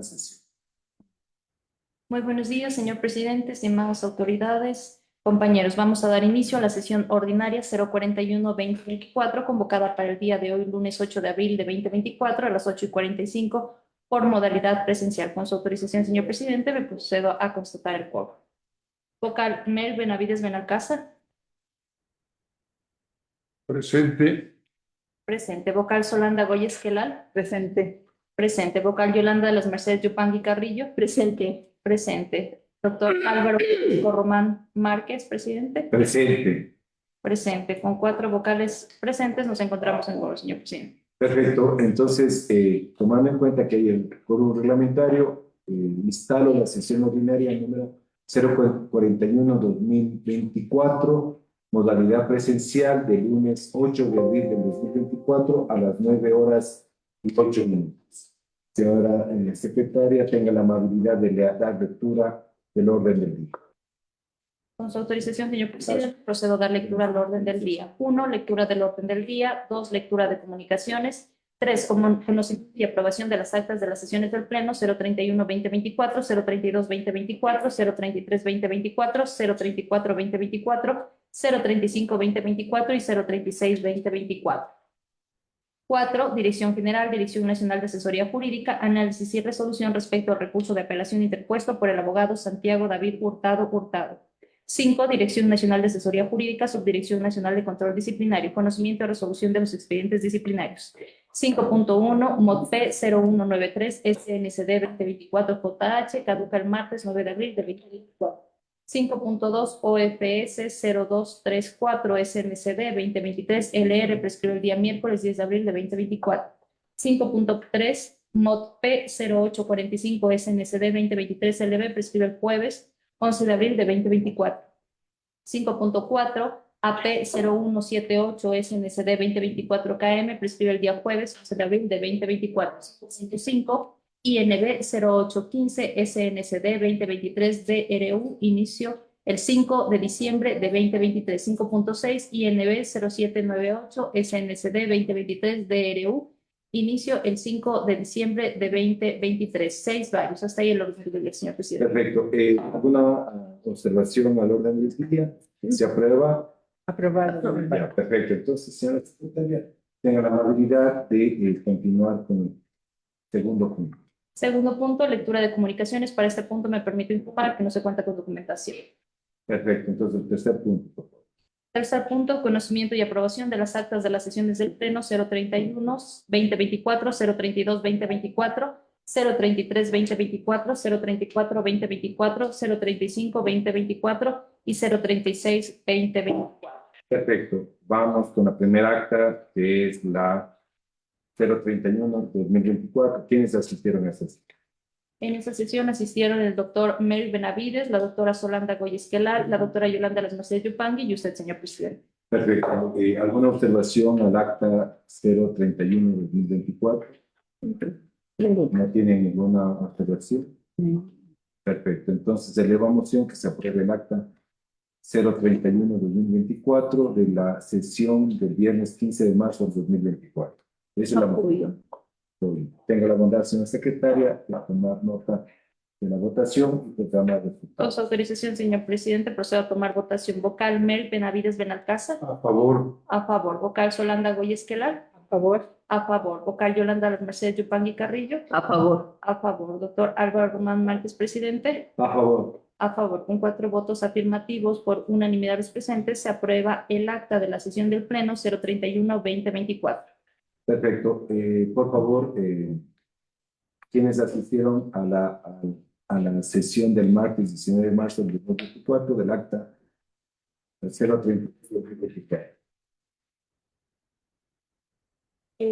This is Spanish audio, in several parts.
sesión. Muy buenos días, señor presidente, estimadas autoridades, compañeros. Vamos a dar inicio a la sesión ordinaria 041-2024, convocada para el día de hoy, lunes 8 de abril de 2024, a las 8:45, por modalidad presencial. Con su autorización, señor presidente, me procedo a constatar el quórum. Vocal Mel Benavides Benalcázar. Presente. Presente. Vocal Solanda Goyes Quelal. Presente. Presente. Vocal Yolanda de las Mercedes Yupangui Carrillo. Presente. Presente. Doctor Álvaro Román Márquez, presidente. Presente. Presente. Con 4 vocales presentes nos encontramos en quórum, señor presidente. Perfecto. Entonces, tomando en cuenta que hay el quórum reglamentario, instalo la sesión ordinaria número 041-2024, modalidad presencial del lunes 8 de abril del 2024 a las 9:08. Señora secretaria, tenga la amabilidad de dar lectura del orden del día. Con su autorización, señor presidente, procedo a dar lectura al orden del día. 1, lectura del orden del día. 2, lectura de comunicaciones. 3, conocimiento y aprobación de las actas de las sesiones del Pleno 031-2024, 032-2024, 033-2024, 034-2024, 035-2024 y 036-2024. 4, Dirección General, Dirección Nacional de Asesoría Jurídica, análisis y resolución respecto al recurso de apelación interpuesto por el abogado Santiago David Hurtado Hurtado. 5, Dirección Nacional de Asesoría Jurídica, Subdirección Nacional de Control Disciplinario, conocimiento y resolución de los expedientes disciplinarios. 5.1, MOD P 0193 SNCD 2024 JH, caduca el martes 9 de abril de 2024. 5.2, OFS 0234 SNCD 2023 LR, prescribe el día miércoles 10 de abril de 2024. 5.3, MOD P 0845 SNCD 2023 LB, prescribe el jueves 11 de abril de 2024. 5.4, AP 0178 SNCD 2024 KM, prescribe el día jueves 11 de abril de 2024. 5.5, INB 0815 SNCD 2023 DRU, inicio el 5 de diciembre de 2023. 5.6, INB 0798 SNCD 2023 DRU, inicio el 5 de diciembre de 2023. 6 varios. Hasta ahí el orden del día, señor presidente. Perfecto. ¿Alguna observación al orden del día? ¿Se aprueba? Aprobado. Ya, perfecto. Entonces, señora secretaria, tenga la amabilidad de continuar con el segundo punto. Segundo punto, lectura de comunicaciones. Para este punto me permito informar que no se cuenta con documentación. Perfecto. Entonces, el tercer punto, por favor. Tercer punto, conocimiento y aprobación de las actas de las sesiones del Pleno 031-2024, 032-2024, 033-2024, 034-2024, 035-2024 y 036-2024. Perfecto. Vamos con la primera acta, que es la 031-2024. ¿Quiénes asistieron a esa sesión? En esta sesión asistieron el doctor Mel Benavides, la doctora Solanda Goyes Quelal, la doctora Yolanda Las Mercedes Yupangui y usted, señor presidente. Perfecto. ¿Alguna observación al acta 031-2024? ¿No tienen ninguna observación? Perfecto. Entonces, elevo a moción que se apruebe el acta 031-2024 de la sesión del viernes 15 de marzo del 2024. Esa es la moción. Tenga la bondad, señora secretaria, de tomar nota de la votación y proclamar resultados. Con su autorización, señor presidente, procedo a tomar votación. Vocal Mel Benavides Benalcázar. A favor. A favor. Vocal Solanda Goyes Quelal. A favor. A favor. Vocal Yolanda Las Mercedes Yupangui Carrillo. A favor. A favor. Doctor Álvaro Román Márquez, presidente. A favor. A favor. Con 4 votos afirmativos por unanimidad de los presentes, se aprueba el acta de la sesión del Pleno 031-2024. Perfecto. Por favor, quienes asistieron a la sesión del martes 19 de marzo del 2024 del acta 031-2024.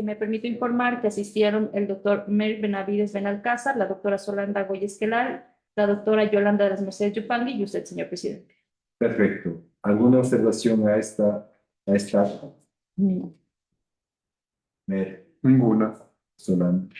Me permito informar que asistieron el doctor Mel Benavides Benalcázar, la doctora Solanda Goyes Quelal, la doctora Yolanda de las Mercedes Yupangui y usted, señor presidente. Perfecto. ¿Alguna observación a esta acta? Ninguna. Solanda.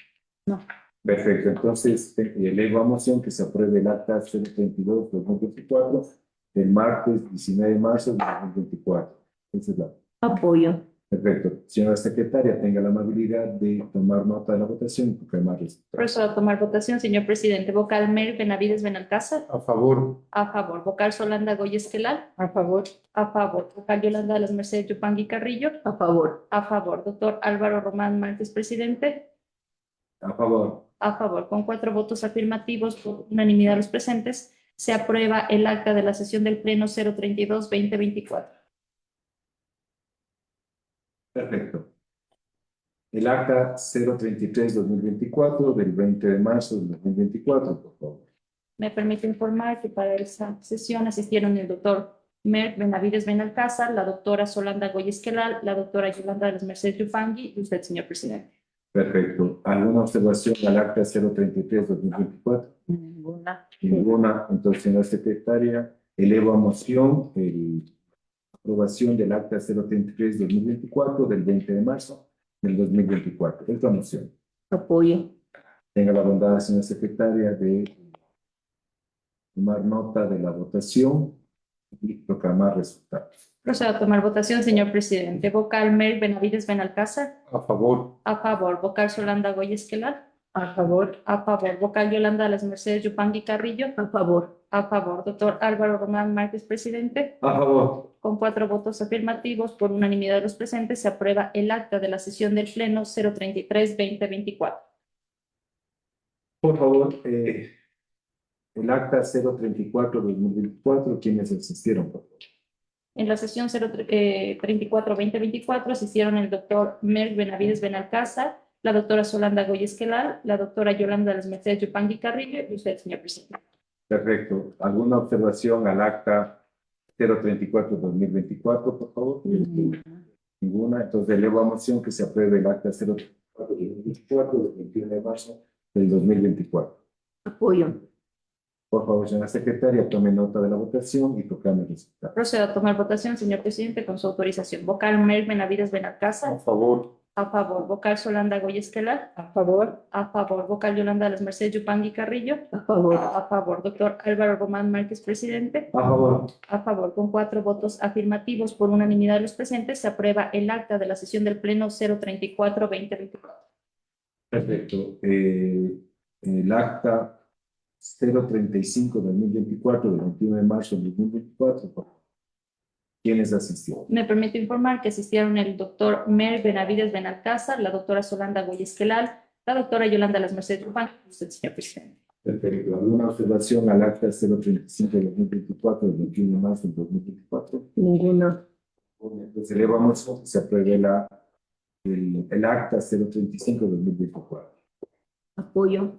No. Perfecto. Entonces, elevo a moción que se apruebe el acta 032-2024 del martes 19 de marzo de 2024. Esa es la. Apoyo. Perfecto. Señora secretaria, tenga la amabilidad de tomar nota de la votación y proclamar resultados. Procedo a tomar votación, señor presidente. Vocal Mer Benavides Benalcázar. A favor. A favor. Vocal Solanda Goya Esquelal. A favor. A favor. Vocal Yolanda de las Mercedes Yupangui Carrillo. A favor. A favor. Doctor Álvaro Román Márquez, presidente. A favor. A favor. Con 4 votos afirmativos por unanimidad de los presentes, se aprueba el acta de la sesión del Pleno 032-2024. Perfecto. El acta 033-2024 del 20 de marzo del 2024, por favor. Me permite informar que para esa sesión asistieron el doctor Mer Benavides Benalcázar, la doctora Solanda Goya Esquelal, la doctora Yolanda de las Mercedes Yupangui y usted, señor presidente. Perfecto. ¿Alguna observación al acta 033-2024? Ninguna. Ninguna. Entonces, señora secretaria, elevo a moción la aprobación del acta 033-2024 del 20 de marzo del 2024. Esta moción. Apoyo. Tenga la bondad, señora secretaria, de tomar nota de la votación y proclamar resultados. Procedo a tomar votación, señor presidente. Vocal Mer Benavides Benalcázar. A favor. A favor. Vocal Solanda Goya Esquelal. A favor. A favor. Vocal Yolanda de las Mercedes Yupangui Carrillo. A favor. A favor. Doctor Álvaro Román Márquez, presidente. A favor. Con 4 votos afirmativos por unanimidad de los presentes, se aprueba el acta de la sesión del Pleno 033-2024. Por favor, el acta 034-2024, ¿quiénes asistieron, por favor? En la sesión 034-2024 asistieron el doctor Mer Benavides Benalcázar, la doctora Solanda Goya Esquelal, la doctora Yolanda de las Mercedes Yupangui Carrillo y usted, señor presidente. Perfecto. ¿Alguna observación al acta 034-2024, por favor? Ninguna. Entonces, elevo a moción que se apruebe el acta 034-2024 del 21 de marzo del 2024. Apoyo. Por favor, señora secretaria, tome nota de la votación y proclame el resultado. Procedo a tomar votación, señor presidente, con su autorización. Vocal Mer Benavides Benalcázar. Favor. A favor. Vocal Solanda Goya Esquelal. A favor. A favor. Vocal Yolanda de las Mercedes Yupangui Carrillo. A favor. A favor. Doctor Álvaro Román Márquez, presidente. A favor. A favor. Con 4 votos afirmativos por unanimidad de los presentes, se aprueba el acta de la sesión del Pleno 034-2024. Perfecto. El acta 035-2024 del 21 de marzo del 2024, por favor. ¿Quiénes asistieron? Me permito informar que asistieron el doctor Mer Benavides Benalcázar, la doctora Solanda Goya Esquelal, la doctora Yolanda de las Mercedes Yupangui y usted, señor presidente. Perfecto. ¿Alguna observación al acta 035-2024 del 21 de marzo del 2024? Ninguna. Entonces, elevamos, se apruebe el acta 035-2024. Apoyo.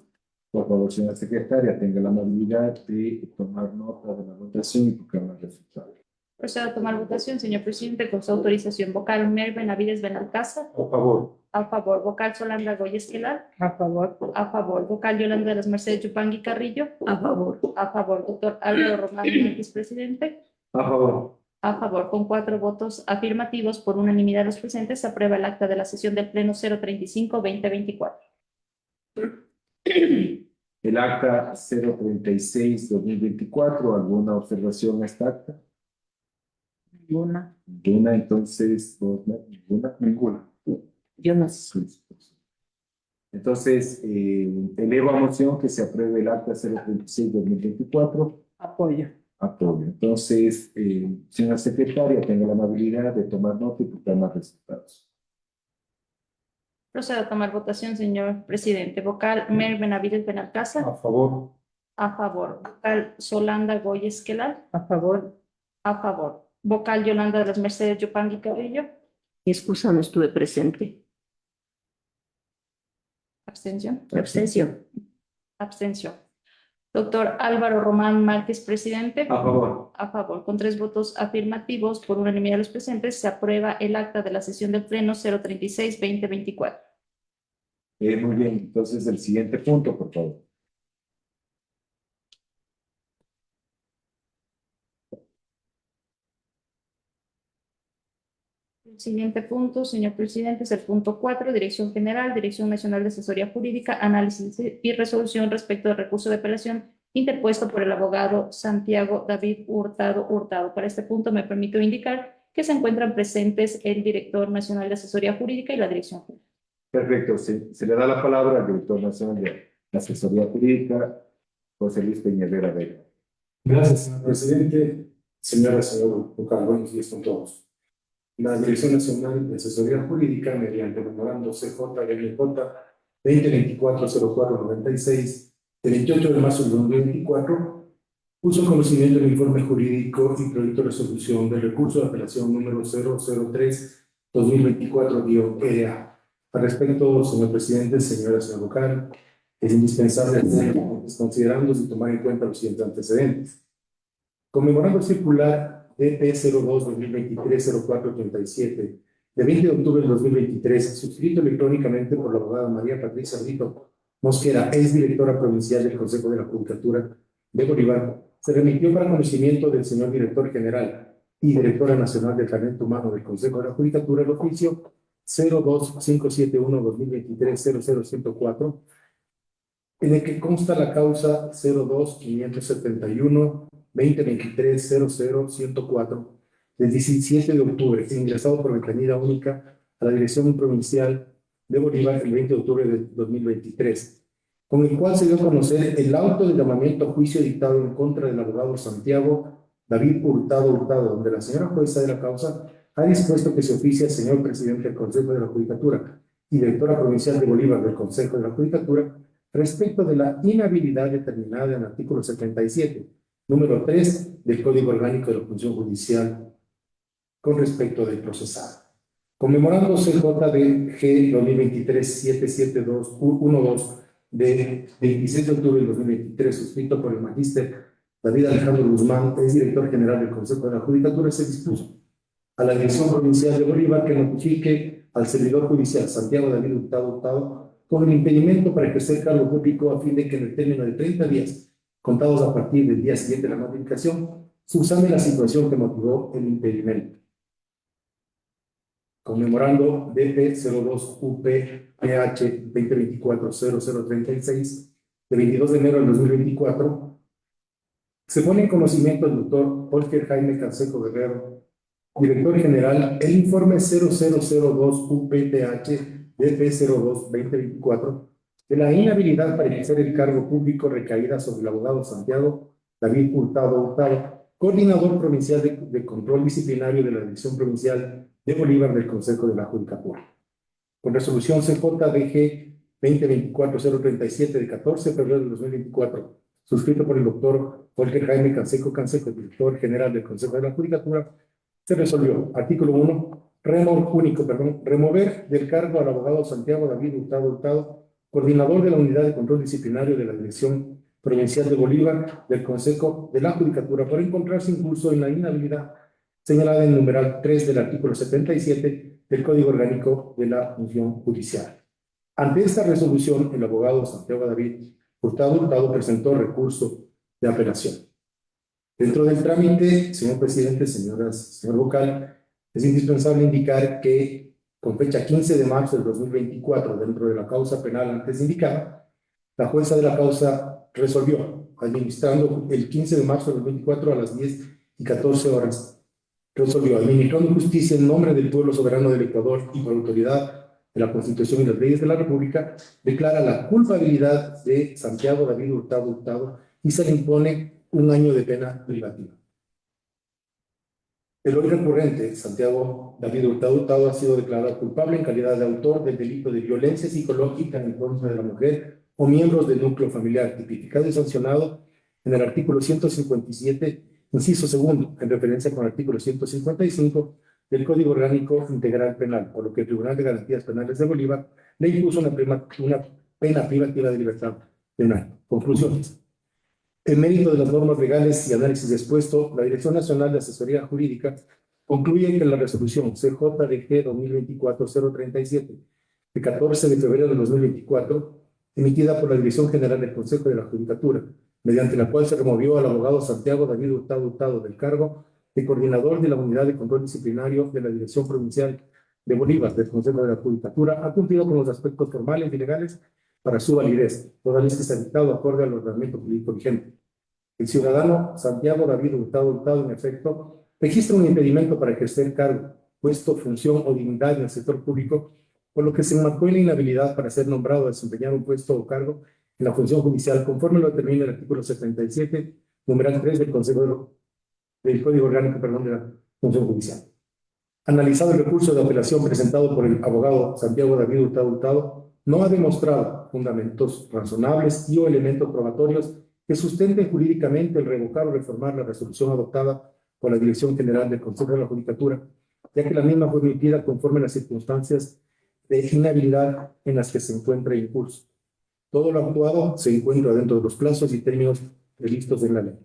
Por favor, señora secretaria, tenga la amabilidad de tomar nota de la votación y proclamar el resultado. Procedo a tomar votación, señor presidente, con su autorización. Vocal Mer Benavides Benalcázar. A favor. A favor. Vocal Solanda Goya Esquelal. A favor. A favor. Vocal Yolanda de las Mercedes Yupangui Carrillo. A favor. A favor. Doctor Álvaro Román Márquez, presidente. A favor. A favor. Con 4 votos afirmativos por unanimidad de los presentes, se aprueba el acta de la sesión del Pleno 035-2024. El acta 036-2024, ¿alguna observación a esta acta? Ninguna. Ninguna, entonces, ninguna. Ninguna. Yo no sé. Entonces, elevo a moción que se apruebe el acta 036-2024. Apoyo. Apoyo. Entonces, señora secretaria, tenga la amabilidad de tomar nota y proclamar resultados. Procedo a tomar votación, señor presidente. Vocal Mer Benavides Benalcázar. A favor. A favor. Vocal Solanda Goya Esquelal. A favor. A favor. Vocal Yolanda de las Mercedes Yupangui Carrillo. Mi excusa, no estuve presente. Abstención. Abstención. Abstención. Doctor Álvaro Román Márquez, presidente. A favor. A favor. Con 3 votos afirmativos por unanimidad de los presentes, se aprueba el acta de la sesión del Pleno 036-2024. Muy bien, entonces el siguiente punto, por favor. El siguiente punto, señor presidente, es el punto 4, Dirección General, Dirección Nacional de Asesoría Jurídica, Análisis y Resolución respecto del recurso de apelación interpuesto por el abogado Santiago David Hurtado. Para este punto me permito indicar que se encuentran presentes el director nacional de asesoría jurídica y la dirección jurídica. Perfecto. Se le da la palabra al director nacional de asesoría jurídica, José Luis Peñalera Vega. Gracias, señor presidente. Señor Vocal, buenos días con todos. La Dirección Nacional de Asesoría Jurídica, mediante el memorando CJLJ 2024-0496, del 28 de marzo del 2024, puso en conocimiento el informe jurídico y proyecto de resolución del recurso de apelación número 003-2024-EA. Al respecto, señor presidente, señor Vocal, es indispensable hacer considerándose y tomar en cuenta los siguientes antecedentes. Conmemorando el circular EP02-2023-0437 de 20 de octubre de 2023, suscrito electrónicamente por la abogada María Patricia Brito Mosquera, ex directora provincial del Consejo de la Judicatura de Bolívar, se remitió para conocimiento del señor director general y directora nacional del Talento Humano del Consejo de la Judicatura el oficio 02571-2023-00104, en el que consta la causa 02-571-2023-00104 del 17 de octubre, ingresado por ventanilla única a la Dirección Provincial de Bolívar el 20 de octubre de 2023, con el cual se dio a conocer el auto de llamamiento a juicio dictado en contra del abogado Santiago David Hurtado, donde la señora jueza de la causa ha dispuesto que se oficie al señor presidente del Consejo de la Judicatura y directora provincial de Bolívar del Consejo de la Judicatura respecto de la inhabilidad determinada en el artículo 77, número 3 del Código Orgánico de la Función Judicial con respecto del procesado. Conmemorando CJDG 2023-77212 de 26 de octubre de 2023, suscrito por el magíster David Alejandro Guzmán, es director general del Consejo de la Judicatura, se dispuso a la Dirección Provincial de Bolívar que notifique al servidor judicial Santiago David Hurtado con el impedimento para ejercer cargo público a fin de que en el término de 30 días, contados a partir del día siguiente de la notificación, subsane la situación que motivó el impedimento. Conmemorando DP02UPPH 2024-0036 de 22 de enero del 2024, se pone en conocimiento del doctor Holger Jaime Canseco Guerrero, director general, el informe 0002-UPTH DP02-2024 de la inhabilidad para ejercer el cargo público recaída sobre el abogado Santiago David Hurtado, coordinador provincial de control disciplinario de la Dirección Provincial de Bolívar del Consejo de la Judicatura. Con resolución CJDG 2024-037 de 14 de febrero de 2024, suscrito por el doctor Holger Jaime Canseco, director general del Consejo de la Judicatura, se resolvió. Artículo 1. Remover del cargo al abogado Santiago David Hurtado, coordinador de la Unidad de Control Disciplinario de la Dirección Provincial de Bolívar del Consejo de la Judicatura por encontrarse incluso en la inhabilidad señalada en el numeral 3 del artículo 77 del Código Orgánico de la Función Judicial. Ante esta resolución, el abogado Santiago David Hurtado presentó recurso de apelación. Dentro del trámite, señor presidente, señor vocal, es indispensable indicar que con fecha 15 de marzo del 2024, dentro de la causa penal antes indicada, la jueza de la causa resolvió, administrando el 15 de marzo del 2024 a las 10:14, resolvió, administrando justicia en nombre del pueblo soberano del Ecuador y por autoridad de la Constitución y las leyes de la República, declara la culpabilidad de Santiago David Hurtado y se le impone 1 año de pena privativa. El hoy recurrente, Santiago David Hurtado, ha sido declarado culpable en calidad de autor del delito de violencia psicológica en contra de la mujer o miembros del núcleo familiar, tipificado y sancionado en el artículo 157, inciso segundo, en referencia con el artículo 155 del Código Orgánico Integral Penal, por lo que el Tribunal de Garantías Penales de Bolívar le impuso una pena privativa de libertad de 1 año. Conclusiones. En mérito de las normas legales y análisis expuesto, la Dirección Nacional de Asesoría Jurídica concluye que la resolución CJDG 2024-037 de 14 de febrero de 2024, emitida por la Dirección General del Consejo de la Judicatura, mediante la cual se removió al abogado Santiago David Hurtado del cargo de coordinador de la Unidad de Control Disciplinario de la Dirección Provincial de Bolívar del Consejo de la Judicatura, ha cumplido con los aspectos formales y legales para su validez, toda vez que se ha dictado acorde al ordenamiento jurídico vigente. El ciudadano Santiago David Hurtado, en efecto, registra un impedimento para ejercer cargo, puesto, función o dignidad en el sector público, por lo que se enmarcó en la inhabilidad para ser nombrado a desempeñar un puesto o cargo en la función judicial, conforme lo determina el artículo 77, numeral 3 del del Código Orgánico, perdón, de la Función Judicial. Analizado el recurso de apelación presentado por el abogado Santiago David Hurtado Hurtado, no ha demostrado fundamentos razonables y o elementos probatorios que sustenten jurídicamente el revocar o reformar la resolución adoptada por la Dirección General del Consejo de la Judicatura, ya que la misma fue emitida conforme a las circunstancias de inhabilidad en las que se encuentra en curso. Todo lo actuado se encuentra dentro de los plazos y términos previstos en la ley.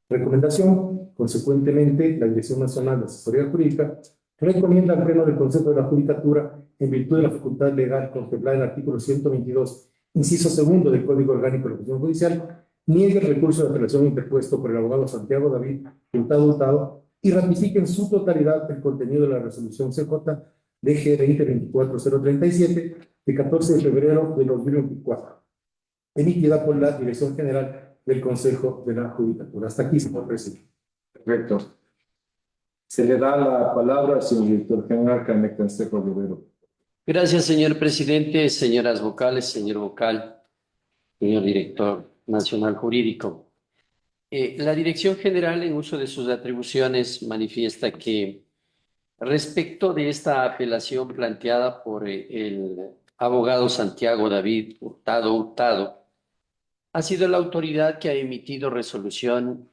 Recomendación: consecuentemente, la Dirección Nacional de Asesoría Jurídica recomienda al Pleno del Consejo de la Judicatura, en virtud de la facultad legal contemplada en el artículo 122, inciso segundo del Código Orgánico de la Función Judicial, niegue el recurso de apelación interpuesto por el abogado Santiago David Hurtado Hurtado y ratifique en su totalidad el contenido de la resolución CJ DG 2024-037 de 14 de febrero de 2024, emitida por la Dirección General del Consejo de la Judicatura. Hasta aquí, señor presidente. Perfecto. Se le da la palabra al señor director general Carmen Canseco Guerrero. Gracias, señor presidente, señoras vocales, señor vocal, señor director nacional jurídico. La Dirección General, en uso de sus atribuciones, manifiesta que respecto de esta apelación planteada por el abogado Santiago David Hurtado Hurtado, ha sido la autoridad que ha emitido resolución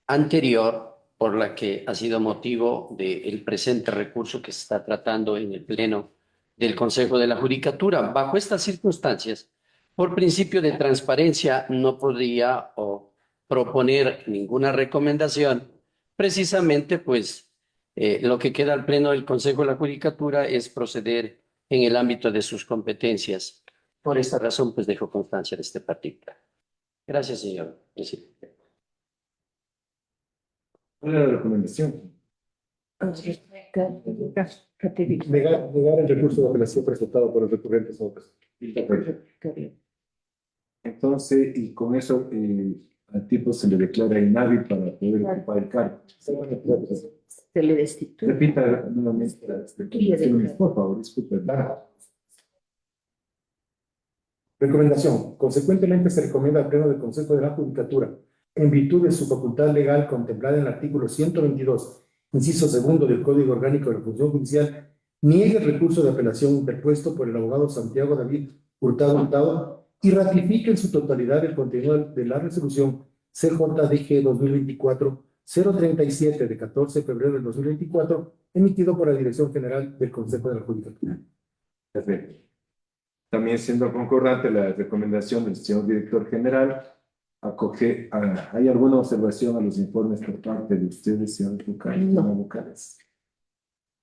anterior por la que ha sido motivo del presente recurso que se está tratando en el Pleno del Consejo de la Judicatura. Bajo estas circunstancias, por principio de transparencia, no podría proponer ninguna recomendación. Precisamente, pues, lo que queda al Pleno del Consejo de la Judicatura es proceder en el ámbito de sus competencias. Por esta razón, pues, dejo constancia de este particular. Gracias, señor presidente. ¿Cuál es la recomendación? Negar el recurso de apelación presentado por el recurrente, señor presidente. Perfecto. Entonces, y con eso al tipo se le declara inhábil para poder ocupar el cargo. Se le destituye. Repita nuevamente las recomendaciones, por favor, disculpe. Recomendación. Consecuentemente, se recomienda al Pleno del Consejo de la Judicatura, en virtud de su facultad legal contemplada en el artículo 122, inciso segundo del Código Orgánico de la Función Judicial, niegue el recurso de apelación interpuesto por el abogado Santiago David Hurtado Hurtado y ratifique en su totalidad el contenido de la resolución CJDG 2024-037 de 14 de febrero del 2024, emitido por la Dirección General del Consejo de la Judicatura. Perfecto. También siendo concordante la recomendación del señor director general, ¿hay alguna observación a los informes por parte de ustedes, señor vocales? No. Vocales.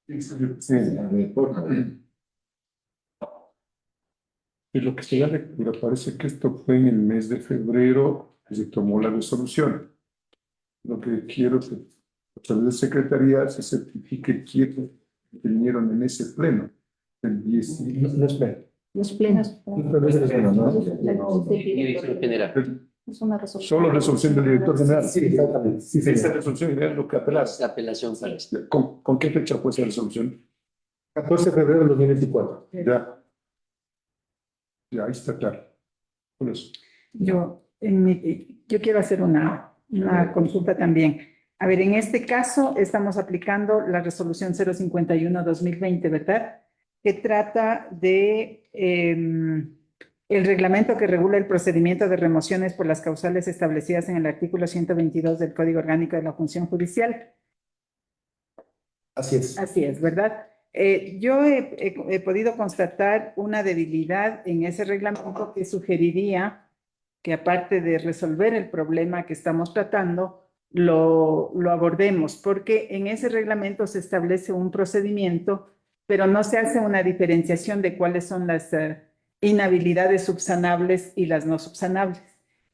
Sí, a ver, por favor. De lo que se da lectura, parece que esto fue en el mes de febrero que se tomó la resolución. Lo que quiero que a través de Secretaría se certifique quiénes vinieron en ese pleno. El 10. No es pleno. Los plenos. Bueno, ¿no? Dirección General. Es una resolución. Solo resolución del director general. Sí, exactamente. Sí, Esa señor. resolución es lo que apelas. La apelación para esto. ¿Con qué fecha fue esa resolución? 14 de febrero del 2024. Ya. Ya, ahí está claro. Por eso. Yo quiero hacer una consulta también. A ver, en este caso estamos aplicando la resolución 051-2020, ¿verdad? Que trata de el reglamento que regula el procedimiento de remociones por las causales establecidas en el artículo 122 del Código Orgánico de la Función Judicial. Así es. Así es, ¿verdad? Yo he podido constatar una debilidad en ese reglamento que sugeriría que, aparte de resolver el problema que estamos tratando, lo abordemos, porque en ese reglamento se establece un procedimiento, pero no se hace una diferenciación de cuáles son las inhabilidades subsanables y las no subsanables.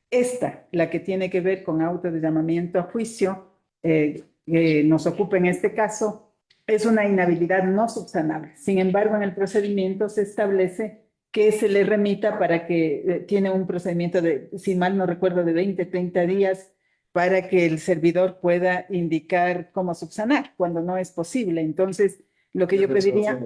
Esta, la que tiene que ver con auto de llamamiento a juicio, que nos ocupa en este caso, es una inhabilidad no subsanable. Sin embargo, en el procedimiento se establece que se le remita para que tiene un procedimiento de, si mal no recuerdo, de 20, 30 días para que el servidor pueda indicar cómo subsanar cuando no es posible. Entonces, lo que yo pediría,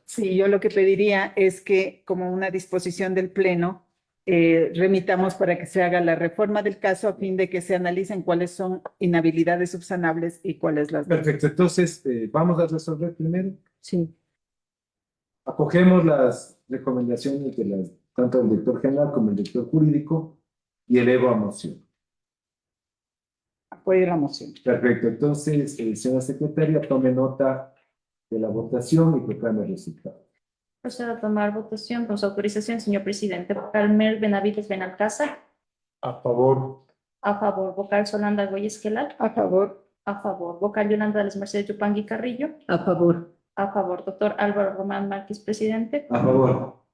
sí, yo lo que pediría es que como una disposición del Pleno, remitamos para que se haga la reforma del caso a fin de que se analicen cuáles son inhabilidades subsanables y cuáles las no. Perfecto, entonces vamos a resolver primero. Sí. Acogemos las recomendaciones tanto del director general como el director jurídico y elevo a moción. Apoyo la moción. Perfecto, entonces, señora secretaria, tome nota de la votación y proclame el resultado. Procedo a tomar votación con su autorización, señor presidente. Vocal Mer Benavides Benalcázar. A favor. A favor. Vocal Solanda Goya Esquelal. A favor. A favor. Vocal Yolanda de las Mercedes Yupangui Carrillo. A favor. A favor. Doctor Álvaro Román Márquez, presidente. A favor.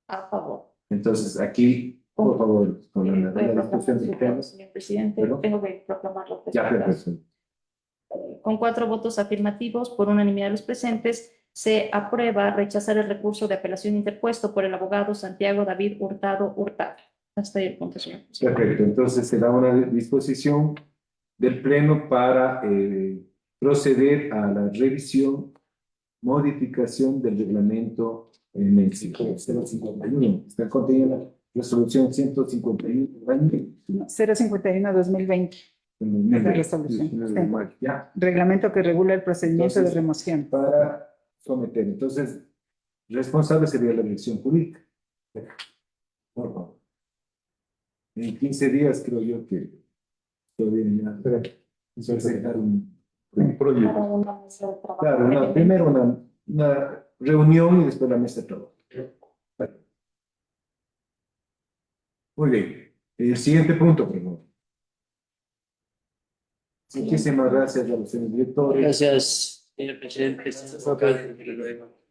A favor. Entonces, aquí, por favor, con la Voy a discusión del proclamar, tema. señor presidente. ¿Perdón? Tengo que proclamarlo. Ya, perfecto. Con 4 votos afirmativos por unanimidad de los presentes, se aprueba rechazar el recurso de apelación interpuesto por el abogado Santiago David Hurtado Hurtado. Hasta ahí el punto, señor presidente. Perfecto, entonces se da una disposición del Pleno para proceder a la revisión, modificación del reglamento mencionado 051. Está contenida en la resolución 151 del año 051-2020. La resolución. 19 de mayo. Ya, Reglamento que regula el procedimiento Entonces, de remoción. para someter. Entonces, responsable sería la dirección jurídica. Por favor. En 15 días creo yo que todavía ya presentar un proyecto. Para una mesa de trabajo. Claro, primero una reunión y después la mesa de trabajo. Vale. Muy bien. El siguiente punto, por favor. Muchísimas gracias a los señores directores. Gracias, señor presidente.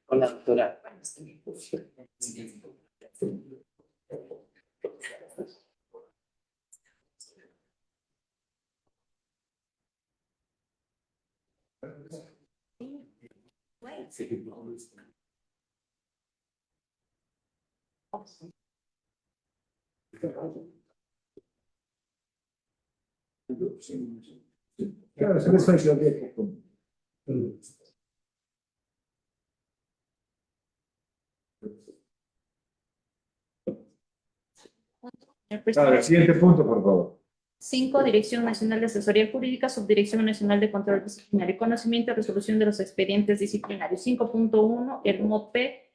Con la doctora. Claro, eso es lo que Señor presidente. el siguiente punto, por favor. 5. Dirección Nacional de Asesoría Jurídica, Subdirección Nacional de Control Disciplinario y Conocimiento y Resolución de los Expedientes Disciplinarios. 5.1, el MOP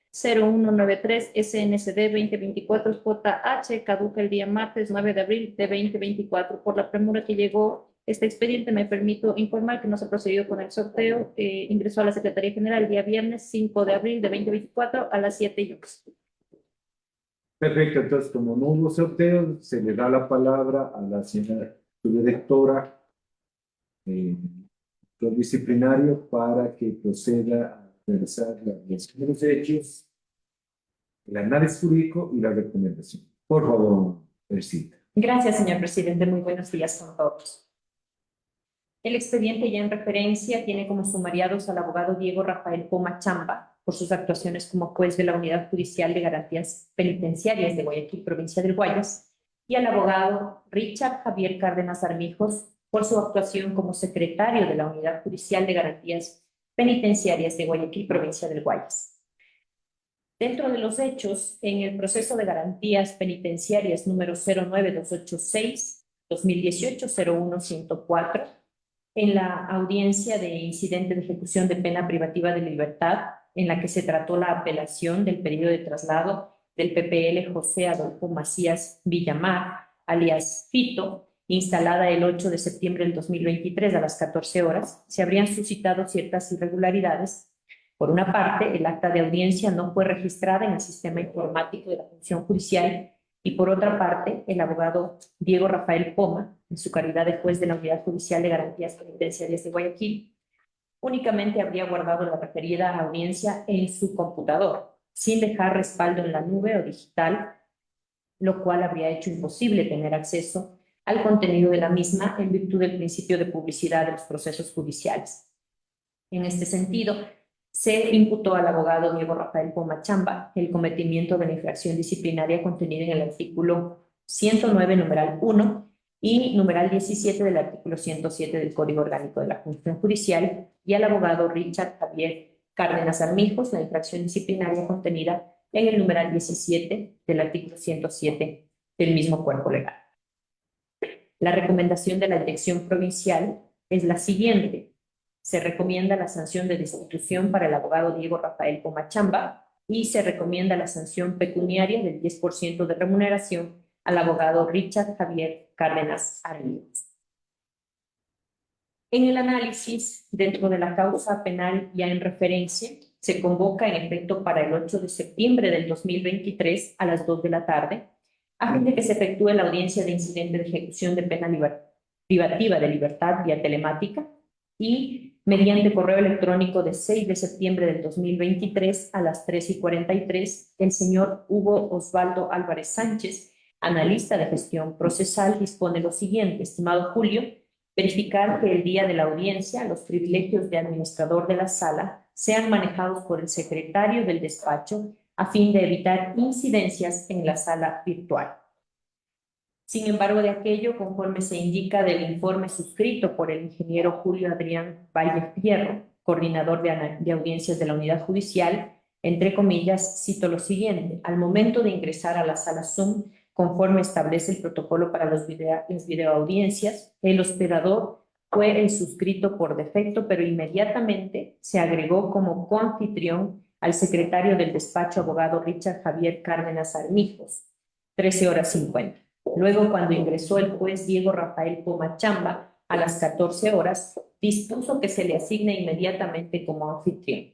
0193 SNCD 2024 JH, caduca el día martes 9 de abril de 2024. Por la premura que llegó este expediente, me permito informar que no se ha procedido con el sorteo. Ingresó a la Secretaría General el día viernes 5 de abril de 2024 a las 7:00. Perfecto, entonces como no hubo sorteo, se le da la palabra a la señora subdirectora disciplinario para que proceda a realizar los hechos, el análisis jurídico y la recomendación. Por favor, Percita. Gracias, señor presidente. Muy buenos días con todos. El expediente ya en referencia tiene como sumariados al abogado Diego Rafael Poma Chamba por sus actuaciones como juez de la Unidad Judicial de Garantías Penitenciarias de Guayaquil, provincia del Guayas, y al abogado Richard Javier Cárdenas Armijos por su actuación como secretario de la Unidad Judicial de Garantías Penitenciarias de Guayaquil, provincia del Guayas. Dentro de los hechos, en el proceso de garantías penitenciarias número 09286-2018-01104, en la audiencia de incidente de ejecución de pena privativa de libertad, en la que se trató la apelación del pedido de traslado del PPL José Adolfo Macías Villamar, alias Fito, instalada el 8 de septiembre del 2023 a las 14 horas, se habrían suscitado ciertas irregularidades. Por una parte, el acta de audiencia no fue registrada en el sistema informático de la función judicial y por otra parte, el abogado Diego Rafael Poma, en su calidad de juez de la Unidad Judicial de Garantías Penitenciarias de Guayaquil, únicamente habría guardado la referida audiencia en su computador, sin dejar respaldo en la nube o digital, lo cual habría hecho imposible tener acceso al contenido de la misma en virtud del principio de publicidad de los procesos judiciales. En este sentido, se imputó al abogado Diego Rafael Poma Chamba el cometimiento de la infracción disciplinaria contenida en el artículo 109, numeral 1, y numeral 17 del artículo 107 del Código Orgánico de la Función Judicial, y al abogado Richard Javier Cárdenas Armijos la infracción disciplinaria contenida en el numeral 17 del artículo 107 del mismo cuerpo legal. La recomendación de la Dirección Provincial es la siguiente. Se recomienda la sanción de destitución para el abogado Diego Rafael Pomachamba y se recomienda la sanción pecuniaria del 10% de remuneración al abogado Richard Javier Cárdenas Armijos. En el análisis, dentro de la causa penal ya en referencia, se convoca en efecto para el 8 de septiembre del 2023 a las 2 de la tarde, a fin de que se efectúe la audiencia de incidente de ejecución de pena privativa de libertad vía telemática y mediante correo electrónico de 6 de septiembre del 2023 a las 3:43, el señor Hugo Osvaldo Álvarez Sánchez, analista de gestión procesal, dispone lo siguiente: estimado Julio, verificar que el día de la audiencia los privilegios de administrador de la sala sean manejados por el secretario del despacho a fin de evitar incidencias en la sala virtual. Sin embargo, de aquello, conforme se indica del informe suscrito por el ingeniero Julio Adrián Valle Fierro, coordinador de audiencias de la unidad judicial, entre comillas, cito lo siguiente: al momento de ingresar a la sala Zoom, conforme establece el protocolo para las videoaudiencias, el hospedador fue el suscrito por defecto, pero inmediatamente se agregó como coanfitrión al secretario del despacho, abogado Richard Javier Cárdenas Armijos, 13:50. Luego, cuando ingresó el juez Diego Rafael Pomachamba a las 14 horas, dispuso que se le asigne inmediatamente como anfitrión.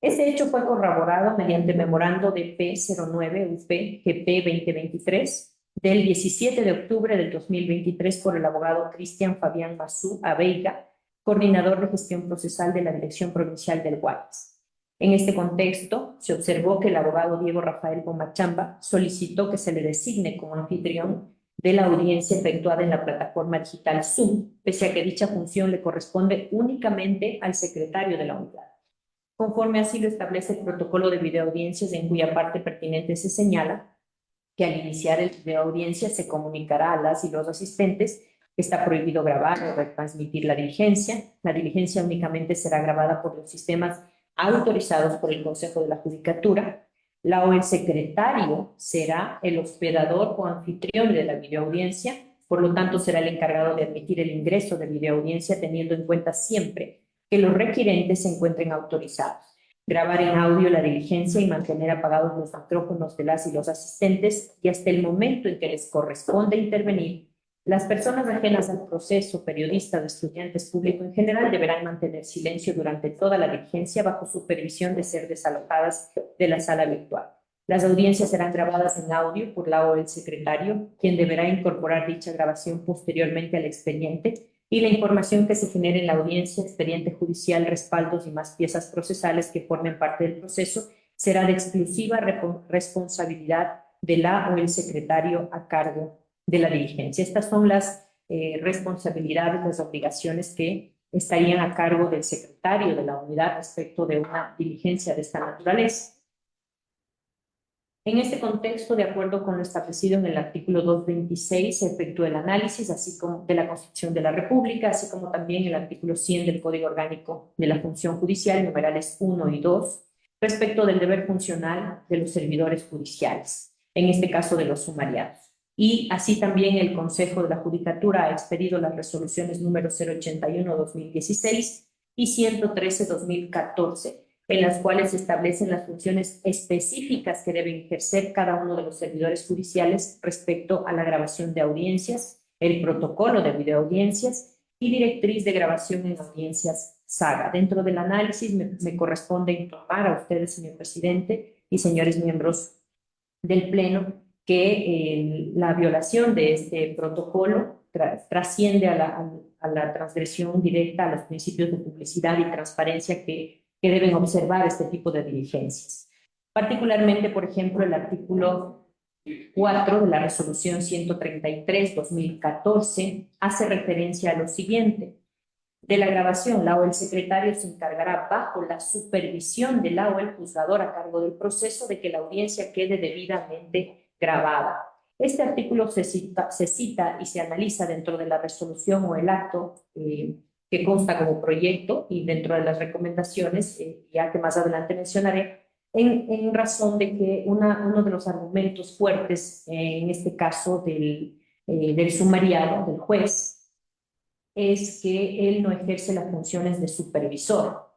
Ese hecho fue corroborado mediante memorando de P09-UP-GP 2023 del 17 de octubre del 2023 por el abogado Cristian Fabián Mazú Aveiga, coordinador de gestión procesal de la Dirección Provincial del Guayas. En este contexto, se observó que el abogado Diego Rafael Pomachamba solicitó que se le designe como anfitrión de la audiencia efectuada en la plataforma digital Zoom, pese a que dicha función le corresponde únicamente al secretario de la unidad. Conforme así lo establece el protocolo de videoaudiencias, en cuya parte pertinente se señala que al iniciar el videoaudiencia se comunicará a las y los asistentes que está prohibido grabar o retransmitir la diligencia. La diligencia únicamente será grabada por los sistemas autorizados por el Consejo de la Judicatura. La o el secretario será el hospedador o anfitrión de la videoaudiencia, por lo tanto será el encargado de admitir el ingreso de videoaudiencia, teniendo en cuenta siempre que los requirentes se encuentren autorizados. Grabar en audio la diligencia y mantener apagados los micrófonos de las y los asistentes, y hasta el momento en que les corresponde intervenir, las personas ajenas al proceso, periodistas, estudiantes, público en general, deberán mantener silencio durante toda la diligencia bajo supervisión de ser desalojadas de la sala virtual. Las audiencias serán grabadas en audio por la o el secretario, quien deberá incorporar dicha grabación posteriormente al expediente, y la información que se genere en la audiencia, expediente judicial, respaldos y más piezas procesales que formen parte del proceso será de exclusiva responsabilidad de la o el secretario a cargo de la diligencia. Estas son las responsabilidades, las obligaciones que estarían a cargo del secretario de la unidad respecto de una diligencia de esta naturaleza. En este contexto, de acuerdo con lo establecido en el artículo 226, se efectúa el análisis así como de la Constitución de la República, así como también el artículo 100 del Código Orgánico de la Función Judicial, numerales 1 y 2, respecto del deber funcional de los servidores judiciales, en este caso de los sumariados. Y así también el Consejo de la Judicatura ha expedido las resoluciones número 081-2016 y 113-2014, en las cuales se establecen las funciones específicas que deben ejercer cada uno de los servidores judiciales respecto a la grabación de audiencias, el protocolo de videoaudiencias y directriz de grabación en audiencias saga. Dentro del análisis me corresponde informar a ustedes, señor presidente y señores miembros del Pleno, que la violación de este protocolo trasciende a la transgresión directa a los principios de publicidad y transparencia que deben observar este tipo de diligencias. Particularmente, por ejemplo, el artículo 4 de la resolución 133-2014 hace referencia a lo siguiente: de la grabación, la o el secretario se encargará, bajo la supervisión de la o el juzgador a cargo del proceso, de que la audiencia quede debidamente grabada. Este artículo se cita y se analiza dentro de la resolución o el acto que consta como proyecto y dentro de las recomendaciones, ya que más adelante mencionaré, en razón de que uno de los argumentos fuertes, en este caso del sumariado, del juez, es que él no ejerce las funciones de supervisor,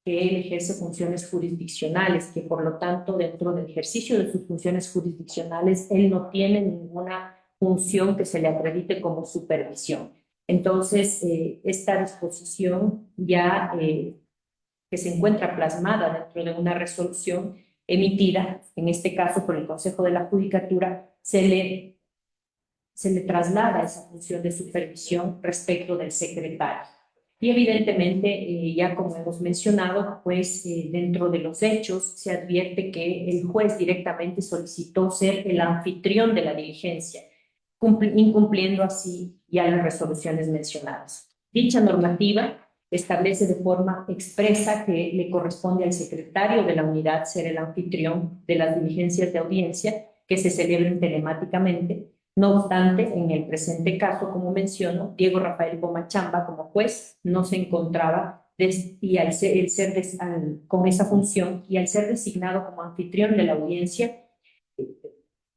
que él ejerce funciones jurisdiccionales, que por lo tanto dentro del ejercicio de sus funciones jurisdiccionales él no tiene ninguna función que se le acredite como supervisión. Entonces, esta disposición ya que se encuentra plasmada dentro de una resolución emitida, en este caso por el Consejo de la Judicatura, se le traslada esa función de supervisión respecto del secretario. Y evidentemente, ya como hemos mencionado, pues dentro de los hechos se advierte que el juez directamente solicitó ser el anfitrión de la diligencia, incumpliendo así ya las resoluciones mencionadas. Dicha normativa establece de forma expresa que le corresponde al secretario de la unidad ser el anfitrión de las diligencias de audiencia que se celebren telemáticamente. No obstante, en el presente caso, como menciono, Diego Rafael Goma Chamba, como juez, no se encontraba con esa función y al ser designado como anfitrión de la audiencia,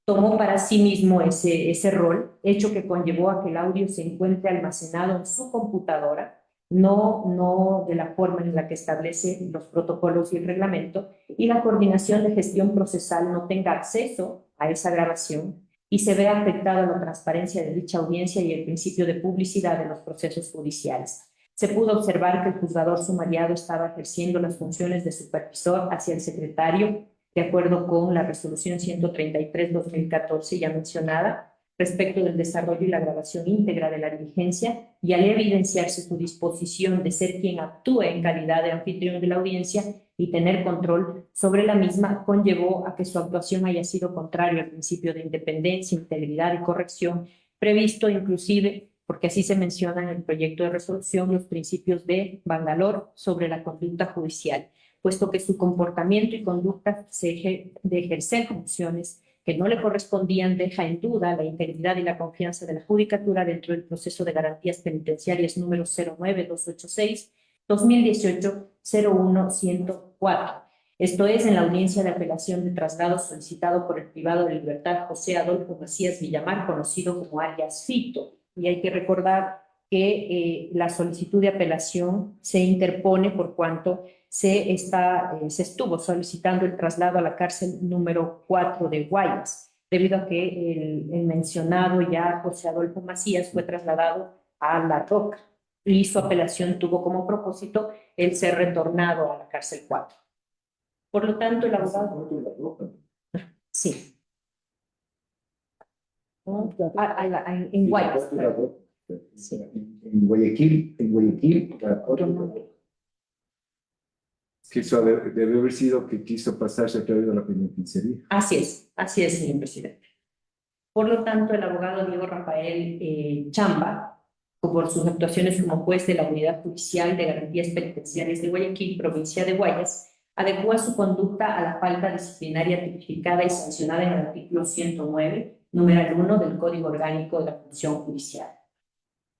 tomó para sí mismo ese rol, hecho que conllevó a que el audio se encuentre almacenado en su computadora, no de la forma en la que establece los protocolos y el reglamento, y la coordinación de gestión procesal no tenga acceso a esa grabación y se ve afectada la transparencia de dicha audiencia y el principio de publicidad de los procesos judiciales. Se pudo observar que el juzgador sumariado estaba ejerciendo las funciones de supervisor hacia el secretario, de acuerdo con la resolución 133/2014 ya mencionada, respecto del desarrollo y la grabación íntegra de la diligencia, y al evidenciarse su disposición de ser quien actúe en calidad de anfitrión de la audiencia y tener control sobre la misma, conllevó a que su actuación haya sido contrario al principio de independencia, integridad y corrección, previsto inclusive, porque así se menciona en el proyecto de resolución, los principios de Bangalore sobre la conducta judicial, puesto que su comportamiento y conducta de ejercer funciones que no le correspondían deja en duda la integridad y la confianza de la Judicatura dentro del proceso de garantías penitenciarias número 09286-2018-01-104. Esto es, en la audiencia de apelación de traslado solicitado por el privado de libertad José Adolfo Macías Villamar, conocido como alias Fito. Y hay que recordar que la solicitud de apelación se interpone por cuanto se estuvo solicitando el traslado a la cárcel número 4 de Guayas, debido a que el mencionado ya José Adolfo Macías fue trasladado a La Roca y su apelación tuvo como propósito el ser retornado a la cárcel 4. Por lo tanto, el abogado... Sí. En Guayas. En Guayaquil, que eso debe haber sido que quiso pasarse a través de la penitenciaría. Así es, señor presidente. Por lo tanto, el abogado Diego Rafael Chamba, por sus actuaciones como juez de la Unidad Judicial de Garantías Penitenciarias de Guayaquil, provincia de Guayas, adecua su conducta a la falta disciplinaria tipificada y sancionada en el artículo 109, numeral 1 del Código Orgánico de la Función Judicial.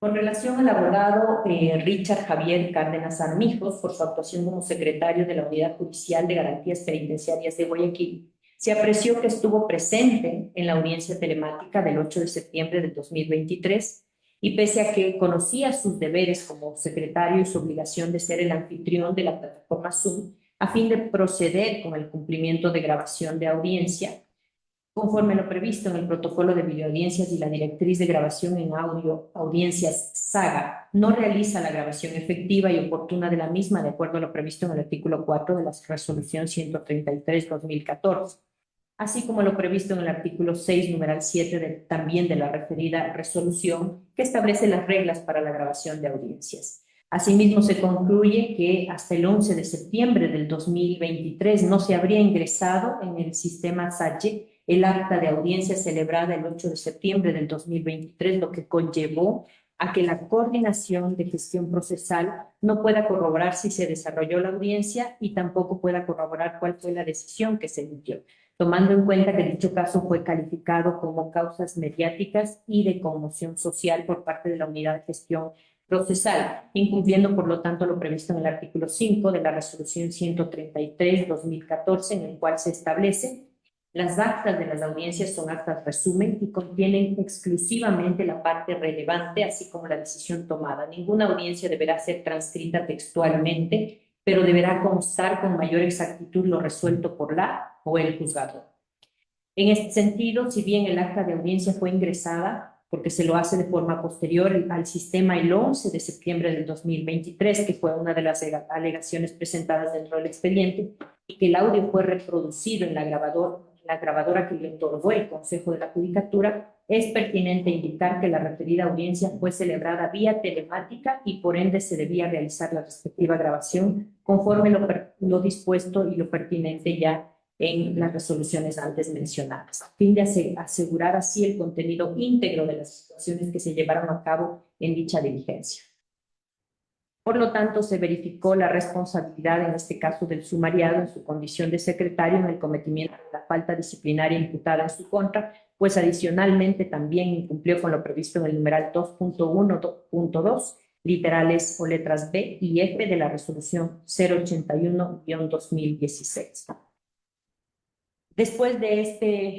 Con relación al abogado Richard Javier Cárdenas Armijos, por su actuación como secretario de la Unidad Judicial de Garantías Penitenciarias de Guayaquil, se apreció que estuvo presente en la audiencia telemática del 8 de septiembre de 2023 y pese a que conocía sus deberes como secretario y su obligación de ser el anfitrión de la plataforma Zoom, a fin de proceder con el cumplimiento de grabación de audiencia, conforme lo previsto en el protocolo de videoaudiencias y la directriz de grabación en audio, audiencias SAGA, no realiza la grabación efectiva y oportuna de la misma de acuerdo a lo previsto en el artículo 4 de la resolución 133/2014, así como lo previsto en el artículo 6, numeral 7 también de la referida resolución, que establece las reglas para la grabación de audiencias. Asimismo, se concluye que hasta el 11 de septiembre del 2023 no se habría ingresado en el sistema SAGE el acta de audiencia celebrada el 8 de septiembre del 2023, lo que conllevó a que la coordinación de gestión procesal no pueda corroborar si se desarrolló la audiencia y tampoco pueda corroborar cuál fue la decisión que se emitió. tomando en cuenta que dicho caso fue calificado como causas mediáticas y de conmoción social por parte de la Unidad de Gestión Procesal, incumpliendo por lo tanto lo previsto en el artículo 5 de la Resolución 133/2014, en el cual se establece: las actas de las audiencias son actas resumen y contienen exclusivamente la parte relevante, así como la decisión tomada. Ninguna audiencia deberá ser transcrita textualmente, pero deberá constar con mayor exactitud lo resuelto por la o el juzgador. En este sentido, si bien el acta de audiencia fue ingresada, porque se lo hace de forma posterior al sistema el 11 de septiembre del 2023, que fue una de las alegaciones presentadas dentro del expediente, y que el audio fue reproducido en la grabadora que le otorgó el Consejo de la Judicatura, es pertinente indicar que la referida audiencia fue celebrada vía telemática y por ende se debía realizar la respectiva grabación conforme lo dispuesto y lo pertinente ya en las resoluciones antes mencionadas, a fin de asegurar así el contenido íntegro de las situaciones que se llevaron a cabo en dicha diligencia. Por lo tanto, se verificó la responsabilidad, en este caso del sumariado, en su condición de secretario, en el cometimiento de la falta disciplinaria imputada en su contra, pues adicionalmente también incumplió con lo previsto en el numeral 2.1.2, literales o letras B y F de la resolución 081-2016. Después de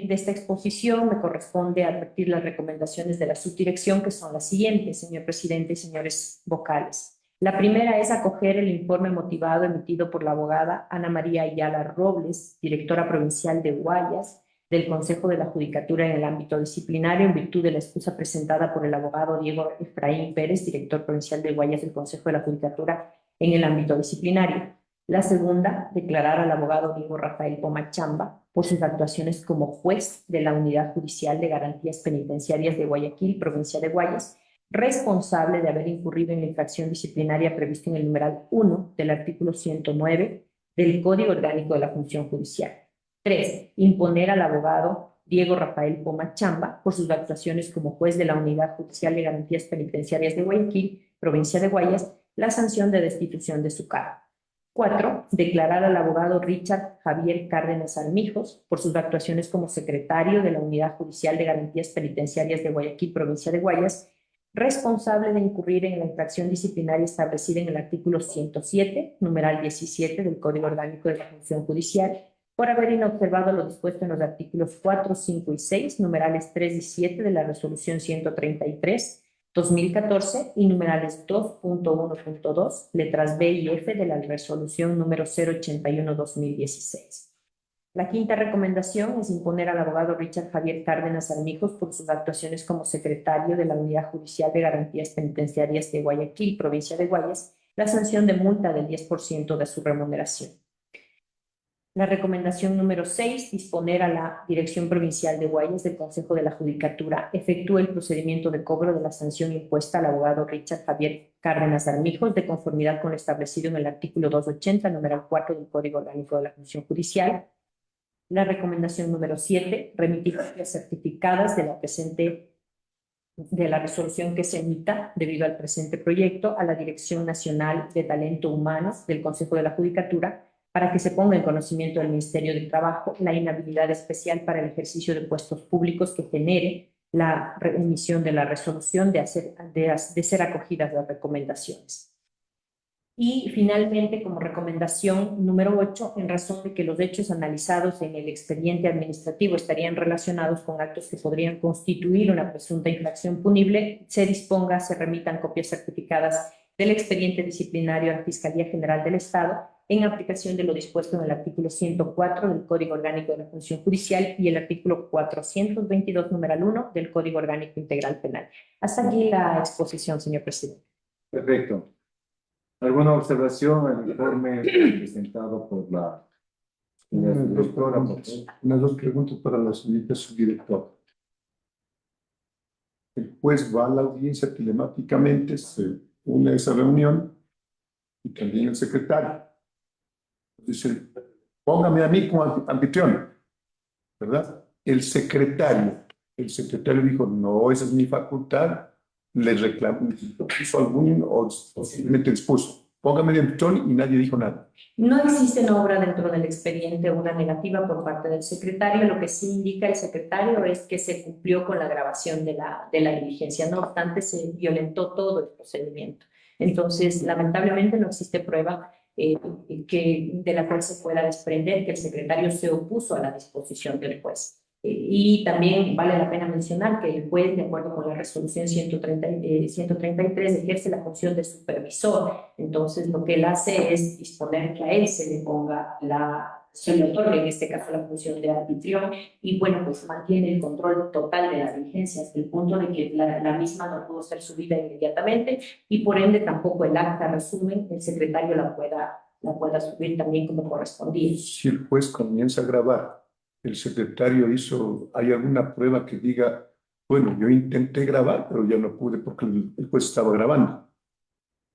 esta exposición, me corresponde advertir las recomendaciones de la subdirección, que son las siguientes, señor presidente y señores vocales. La primera es acoger el informe motivado emitido por la abogada Ana María Ayala Robles, directora provincial de Guayas, del Consejo de la Judicatura en el ámbito disciplinario, en virtud de la excusa presentada por el abogado Diego Efraín Pérez, director provincial de Guayas del Consejo de la Judicatura en el ámbito disciplinario. La segunda, declarar al abogado Diego Rafael Pomachamba por sus actuaciones como juez de la Unidad Judicial de Garantías Penitenciarias de Guayaquil, provincia de Guayas, responsable de haber incurrido en la infracción disciplinaria prevista en el numeral 1 del artículo 109 del Código Orgánico de la Función Judicial. 3. Imponer al abogado Diego Rafael Pomachamba por sus actuaciones como juez de la Unidad Judicial de Garantías Penitenciarias de Guayaquil, provincia de Guayas, la sanción de destitución de su cargo. 4. Declarar al abogado Richard Javier Cárdenas Armijos por sus actuaciones como secretario de la Unidad Judicial de Garantías Penitenciarias de Guayaquil, provincia de Guayas, responsable de incurrir en la infracción disciplinaria establecida en el artículo 107, numeral 17 del Código Orgánico de la Función Judicial, por haber inobservado lo dispuesto en los artículos 4, 5 y 6, numerales 3 y 7 de la Resolución 133/2014 y numerales 2.1.2, letras B y F de la Resolución número 081/2016. La quinta recomendación es imponer al abogado Richard Javier Cárdenas Armijos por sus actuaciones como secretario de la Unidad Judicial de Garantías Penitenciarias de Guayaquil, provincia de Guayas, la sanción de multa del 10% de su remuneración. La recomendación número 6, disponer a la Dirección Provincial de Guayas del Consejo de la Judicatura efectúe el procedimiento de cobro de la sanción impuesta al abogado Richard Javier Cárdenas Armijos de conformidad con lo establecido en el artículo 280, numeral 4 del Código Orgánico de la Función Judicial. La recomendación número 7, remitir copias certificadas de la resolución que se emita debido al presente proyecto a la Dirección Nacional de Talento Humano del Consejo de la Judicatura para que se ponga en conocimiento del Ministerio de Trabajo la inhabilidad especial para el ejercicio de puestos públicos que genere la emisión de la resolución de ser acogidas las recomendaciones. Y finalmente, como recomendación número 8, en razón de que los hechos analizados en el expediente administrativo estarían relacionados con actos que podrían constituir una presunta infracción punible, se remitan copias certificadas del expediente disciplinario a la Fiscalía General del Estado en aplicación de lo dispuesto en el artículo 104 del Código Orgánico de la Función Judicial y el artículo 422, numeral 1 del Código Orgánico Integral Penal. Hasta aquí la exposición, señor presidente. Perfecto. ¿Alguna observación al informe presentado por la señora directora? Unas dos preguntas para la señorita subdirectora. El juez va a la audiencia telemáticamente, se une a esa reunión y también el secretario. Dice, póngame a mí como anfitrión, ¿verdad? El secretario dijo, no, esa es mi facultad. Le reclamó, hizo algún o simplemente expuso. póngame de Antón y nadie dijo nada. No existe en obra dentro del expediente una negativa por parte del secretario. Lo que sí indica el secretario es que se cumplió con la grabación de la diligencia. No obstante, se violentó todo el procedimiento. Entonces, lamentablemente no existe prueba de la cual se pueda desprender que el secretario se opuso a la disposición del juez. Y también vale la pena mencionar que el juez, de acuerdo con la resolución 133, ejerce la función de supervisor. Entonces, lo que él hace es disponer que a él se le ponga se le otorgue en este caso la función de anfitrión y, bueno, pues mantiene el control total de las diligencias, hasta el punto de que la misma no pudo ser subida inmediatamente y, por ende, tampoco el acta resumen, el secretario la pueda subir también como correspondía. Si el juez comienza a grabar, el secretario ¿hay alguna prueba que diga, bueno, yo intenté grabar, pero ya no pude porque el juez estaba grabando?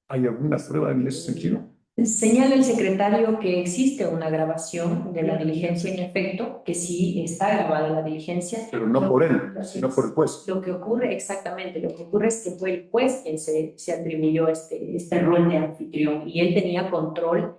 ¿Hay alguna prueba en ese sentido? Señala el secretario que existe una grabación de la diligencia en efecto, que sí está grabada la diligencia. Pero no por él, sino por el juez. Lo que ocurre, exactamente, lo que ocurre es que fue el juez quien se atribuyó este rol de anfitrión y él tenía control.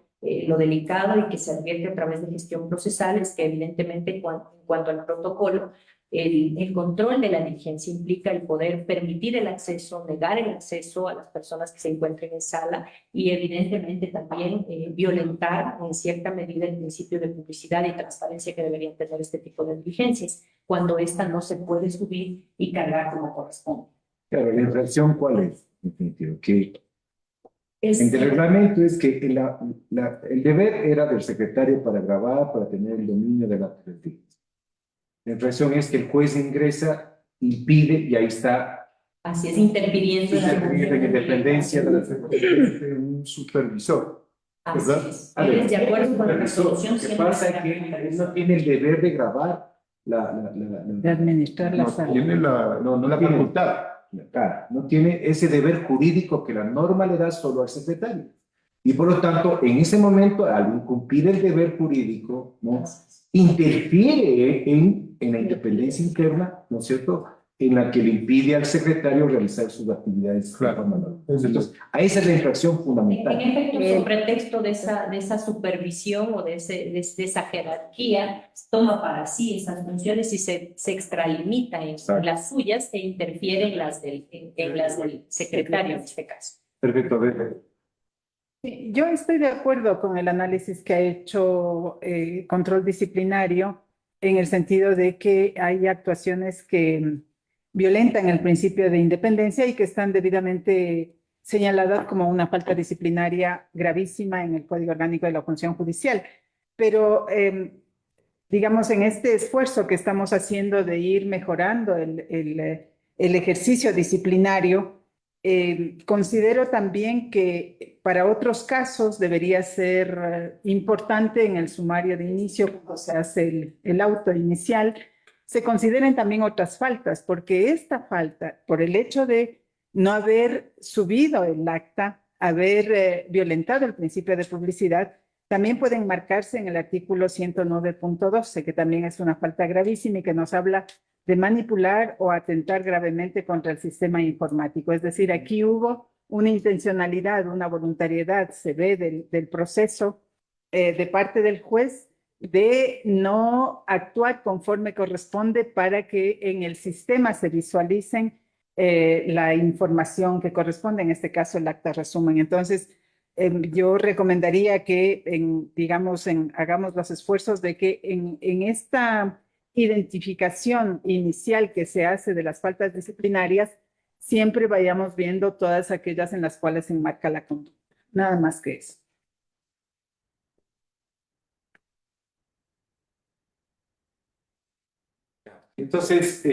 Lo delicado y que se advierte a través de gestión procesal es que evidentemente en cuanto al protocolo, el control de la diligencia implica el poder permitir el acceso, negar el acceso a las personas que se encuentren en sala y evidentemente también violentar en cierta medida el principio de publicidad y transparencia que deberían tener este tipo de diligencias, cuando esta no se puede subir y cargar como corresponde. Claro, la infracción, ¿cuál es? En definitiva, que Es- el reglamento es que el deber era del secretario para grabar, para tener el dominio de la diligencia. La infracción es que el juez ingresa, impide, y ahí está Así es, interfiriendo en la interfiriendo en independencia de la Un supervisor. Así ¿verdad? es. Él es de acuerdo con la resolución. Lo que pasa es que él no tiene el deber de grabar De administrar la no sala. Tiene no la tiene. facultad. Claro, no tiene ese deber jurídico que la norma le da solo al secretario. Y por lo tanto, en ese momento, al incumplir el deber jurídico, ¿no? Interfiere en la independencia interna, ¿no es cierto?, en la que le impide al secretario realizar sus actividades. Claro. Entonces, a esa es la infracción En fundamental. efecto, sobre pretexto de esa supervisión o de esa jerarquía, toma para sí esas funciones y se extralimita en Exacto. las suyas e interfiere en las del secretario en este caso. Perfecto, a ver. Sí, yo estoy de acuerdo con el análisis que ha hecho control disciplinario en el sentido de que hay actuaciones que violentan el principio de independencia y que están debidamente señaladas como una falta disciplinaria gravísima en el Código Orgánico de la Función Judicial. Pero, digamos, en este esfuerzo que estamos haciendo de ir mejorando el ejercicio disciplinario, considero también que para otros casos debería ser importante en el sumario de inicio, cuando se hace el auto inicial, se consideren también otras faltas, porque esta falta, por el hecho de no haber subido el acta, haber violentado el principio de publicidad, también pueden marcarse en el artículo 109.12, que también es una falta gravísima y que nos habla de manipular o atentar gravemente contra el sistema informático. Es decir, aquí hubo una intencionalidad, una voluntariedad, se ve del proceso de parte del juez de no actuar conforme corresponde para que en el sistema se visualicen la información que corresponde, en este caso el acta resumen. Entonces, yo recomendaría que, hagamos los esfuerzos de que en esta identificación inicial que se hace de las faltas disciplinarias, siempre vayamos viendo todas aquellas en las cuales se enmarca la conducta. Nada más que eso. Entonces,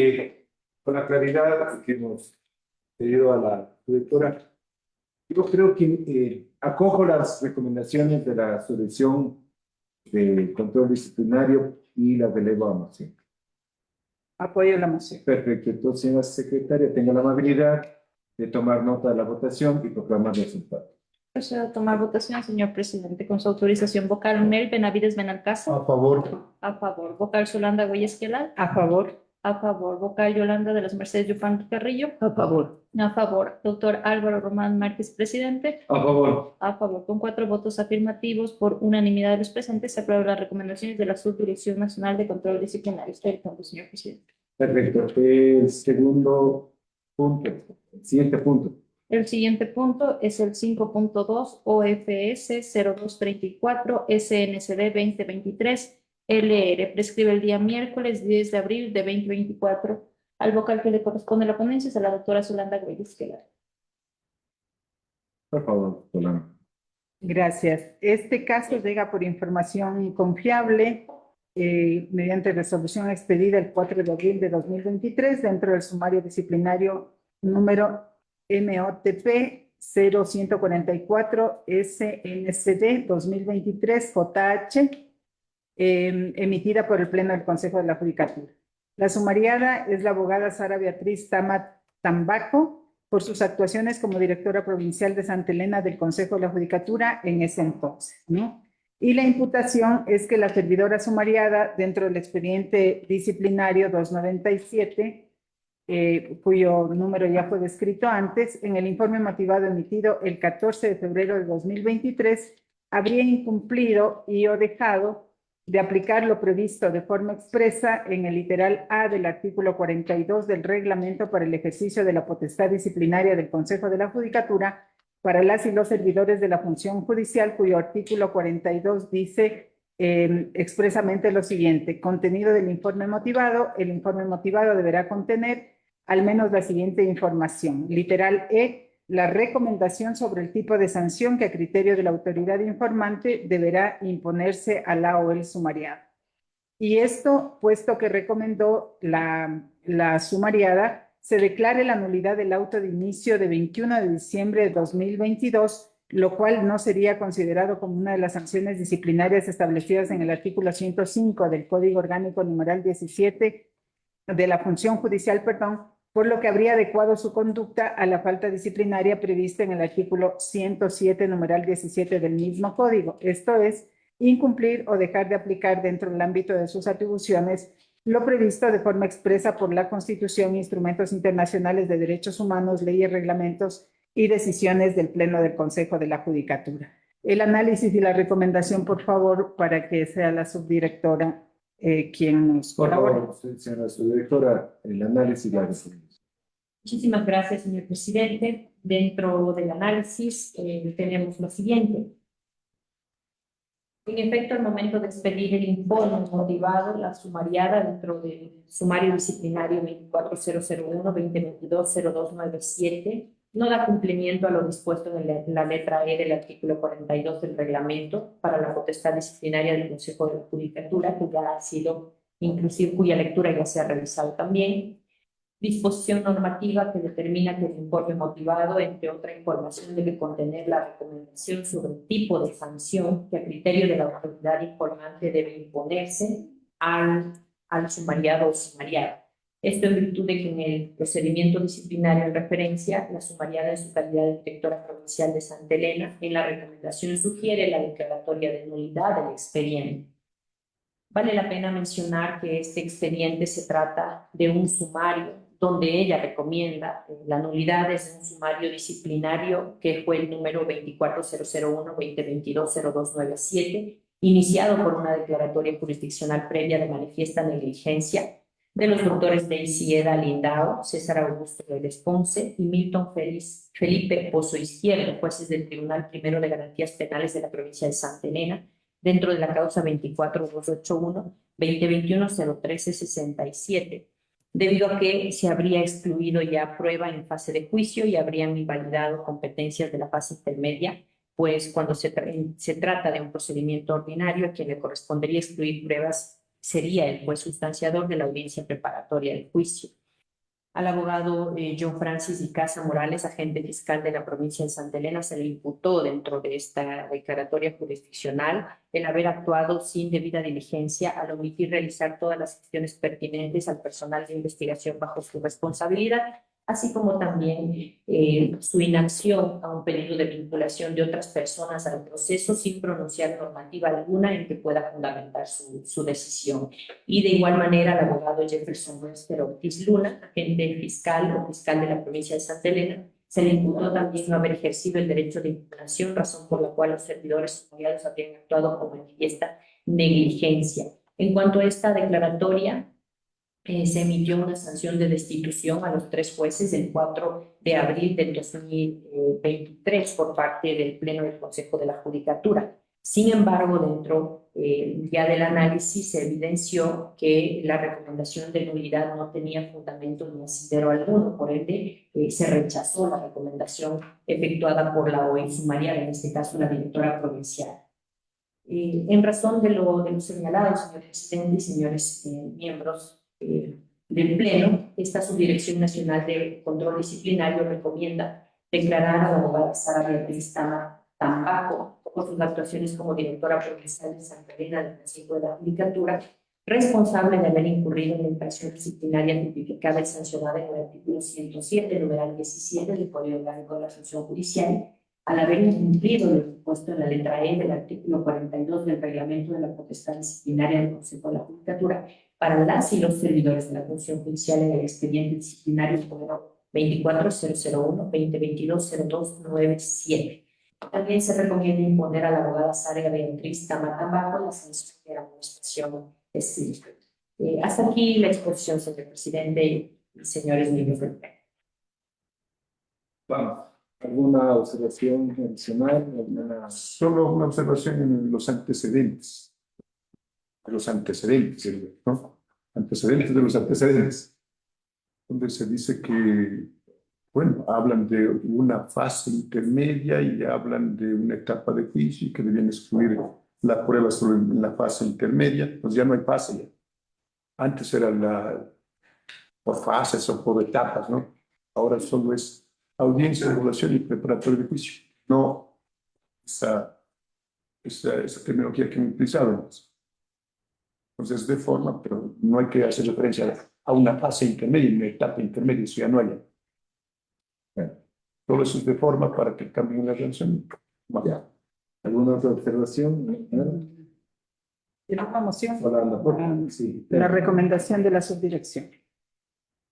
con la claridad que hemos pedido a la directora, yo creo que acojo las recomendaciones de la Subdirección de Control Disciplinario y las delego a moción. Apoyo la moción. Perfecto. Entonces, señora secretaria, tenga la amabilidad de tomar nota de la votación y proclamar el resultado. Procedo a tomar votación, señor presidente, con su autorización. Vocal Unel Benavides Benalcázar. A favor. A favor. Vocal Solanda Goyesquelal. A favor. A favor. Vocal Yolanda de las Mercedes Yupanqui Carrillo. A favor. A favor. Doctor Álvaro Román Márquez, presidente. A favor. A favor. Con 4 votos afirmativos por unanimidad de los presentes, se aprueban las recomendaciones de la Subdirección Nacional de Control Disciplinario. Estoy al tanto, señor presidente. Perfecto. El segundo punto. El siguiente punto. El siguiente punto es el 5.2 OFS 0234 SNCD 2023 LR. Prescribe el día miércoles 10 de abril de 2024. Al vocal que le corresponde la ponencia es a la doctora Zulanda Guedes-Quelar. Por favor, Solana. Gracias. Este caso llega por información confiable mediante resolución expedida el 4 de abril de 2023 dentro del sumario disciplinario número MOTP 0144 SNCD 2023 JH emitida por el Pleno del Consejo de la Judicatura. La sumariada es la abogada Sara Beatriz Tambaco por sus actuaciones como directora provincial de Santa Elena del Consejo de la Judicatura en ese entonces, ¿no? Y la imputación es que la servidora sumariada dentro del expediente disciplinario 297 cuyo número ya fue descrito antes, en el informe motivado emitido el 14 de febrero de 2023, habría incumplido y o dejado de aplicar lo previsto de forma expresa en el literal A del artículo 42 del reglamento para el ejercicio de la potestad disciplinaria del Consejo de la Judicatura para las y los servidores de la función judicial, cuyo artículo 42 dice expresamente lo siguiente: contenido del informe motivado. El informe motivado deberá contener al menos la siguiente información. Literal E, la recomendación sobre el tipo de sanción que a criterio de la autoridad informante deberá imponerse a la o el sumariado. Y esto, puesto que recomendó la sumariada, se declare la nulidad del auto de inicio de 21 de diciembre de 2022, lo cual no sería considerado como una de las sanciones disciplinarias establecidas en el artículo 105 del Código Orgánico numeral 17 de la función judicial, por lo que habría adecuado su conducta a la falta disciplinaria prevista en el artículo 107, numeral 17 del mismo código. Esto es, incumplir o dejar de aplicar dentro del ámbito de sus atribuciones lo previsto de forma expresa por la Constitución, instrumentos internacionales de derechos humanos, leyes, reglamentos y decisiones del Pleno del Consejo de la Judicatura. El análisis y la recomendación, por favor, para que sea la subdirectora quien nos Por colabore. favor, señora subdirectora, el análisis y la resolución. Muchísimas gracias, señor presidente. Dentro del análisis tenemos lo siguiente. En efecto, al momento de expedir el informe motivado, la sumariada dentro del sumario disciplinario 24001-2022-0297 no da cumplimiento a lo dispuesto en la letra E del artículo 42 del reglamento para la potestad disciplinaria del Consejo de la Judicatura, que ya ha sido inclusive, cuya lectura ya se ha realizado también. Disposición normativa que determina que el informe motivado, entre otra información, debe contener la recomendación sobre el tipo de sanción que a criterio de la autoridad informante debe imponerse al sumariado o sumariada. Esto en virtud de que en el procedimiento disciplinario en referencia, la sumariada en su calidad de directora provincial de Santa Elena, en la recomendación sugiere la declaratoria de nulidad del expediente. Vale la pena mencionar que este expediente se trata de un sumario donde ella recomienda la nulidad de un sumario disciplinario que fue el número 24001-2022-0297, iniciado por una declaratoria jurisdiccional previa de manifiesta negligencia de los doctores Daisy Eda Lindao, César Augusto Vélez Ponce y Milton Felipe Pozo Izquierdo, jueces del Tribunal Primero de Garantías Penales de la provincia de Santa Elena, dentro de la causa 24281-2021-01367, debido a que se habría excluido ya prueba en fase de juicio y habrían invalidado competencias de la fase intermedia, pues cuando se trata de un procedimiento ordinario, a quien le correspondería excluir pruebas sería el juez sustanciador de la audiencia preparatoria del juicio. Al abogado John Francis Icaza Morales, agente fiscal de la provincia de Santa Elena, se le imputó dentro de esta declaratoria jurisdiccional el haber actuado sin debida diligencia al omitir realizar todas las acciones pertinentes al personal de investigación bajo su responsabilidad, así como también su inacción a un pedido de vinculación de otras personas al proceso sin pronunciar normativa alguna en que pueda fundamentar su decisión. Y de igual manera, el abogado Jefferson Wester Ortiz Luna, agente fiscal o fiscal de la provincia de Santa Elena, se le imputó también no haber ejercido el derecho de impugnación, razón por la cual los servidores sumariados habrían actuado con manifiesta negligencia. En cuanto a esta declaratoria, se emitió una sanción de destitución a los 3 jueces el 4 de abril del 2023 por parte del Pleno del Consejo de la Judicatura. Sin embargo, dentro ya del análisis se evidenció que la recomendación de nulidad no tenía fundamento ni asidero alguno, por ende se rechazó la recomendación efectuada por la OI sumarial, en este caso la directora provincial. En razón de lo señalado, señor presidente y señores miembros del Pleno, esta Subdirección Nacional de Control Disciplinario recomienda declarar a la abogada Sara Beatriz Tambaco por sus actuaciones como directora provincial de Santa Elena del Consejo de la Judicatura responsable de haber incurrido en la infracción disciplinaria tipificada y sancionada en el artículo 107, numeral 17 del Código Orgánico de la Función Judicial, al haber incumplido lo dispuesto en la letra E del artículo 42 del Reglamento de la Potestad Disciplinaria del Consejo de la Judicatura para las y los servidores de la función judicial en el expediente disciplinario número 24020220297. También se recomienda imponer a la abogada Sara Beatriz Tambaco la sanción de amonestación escrita. Hasta aquí la exposición, señor presidente y señores miembros del Pleno. Vamos. ¿Alguna observación adicional? Solo una observación en los antecedentes. ¿No? Antecedentes de los antecedentes. Donde se dice que, bueno, hablan de una fase intermedia y hablan de una etapa de juicio y que debían excluir la prueba sobre la fase intermedia. Pues ya no hay fase ya. Antes era por fases o por etapas, ¿no? Ahora solo es audiencia de evaluación y preparatorio de juicio, no esa terminología que han utilizado. Entonces, de forma, pero no hay que hacer referencia a una fase intermedia, una etapa intermedia, eso ya no hay. Bueno, todo eso es de forma para que cambien la relación. Ya. ¿Alguna otra observación? ¿Tiene una moción? Sí. La recomendación de la subdirección.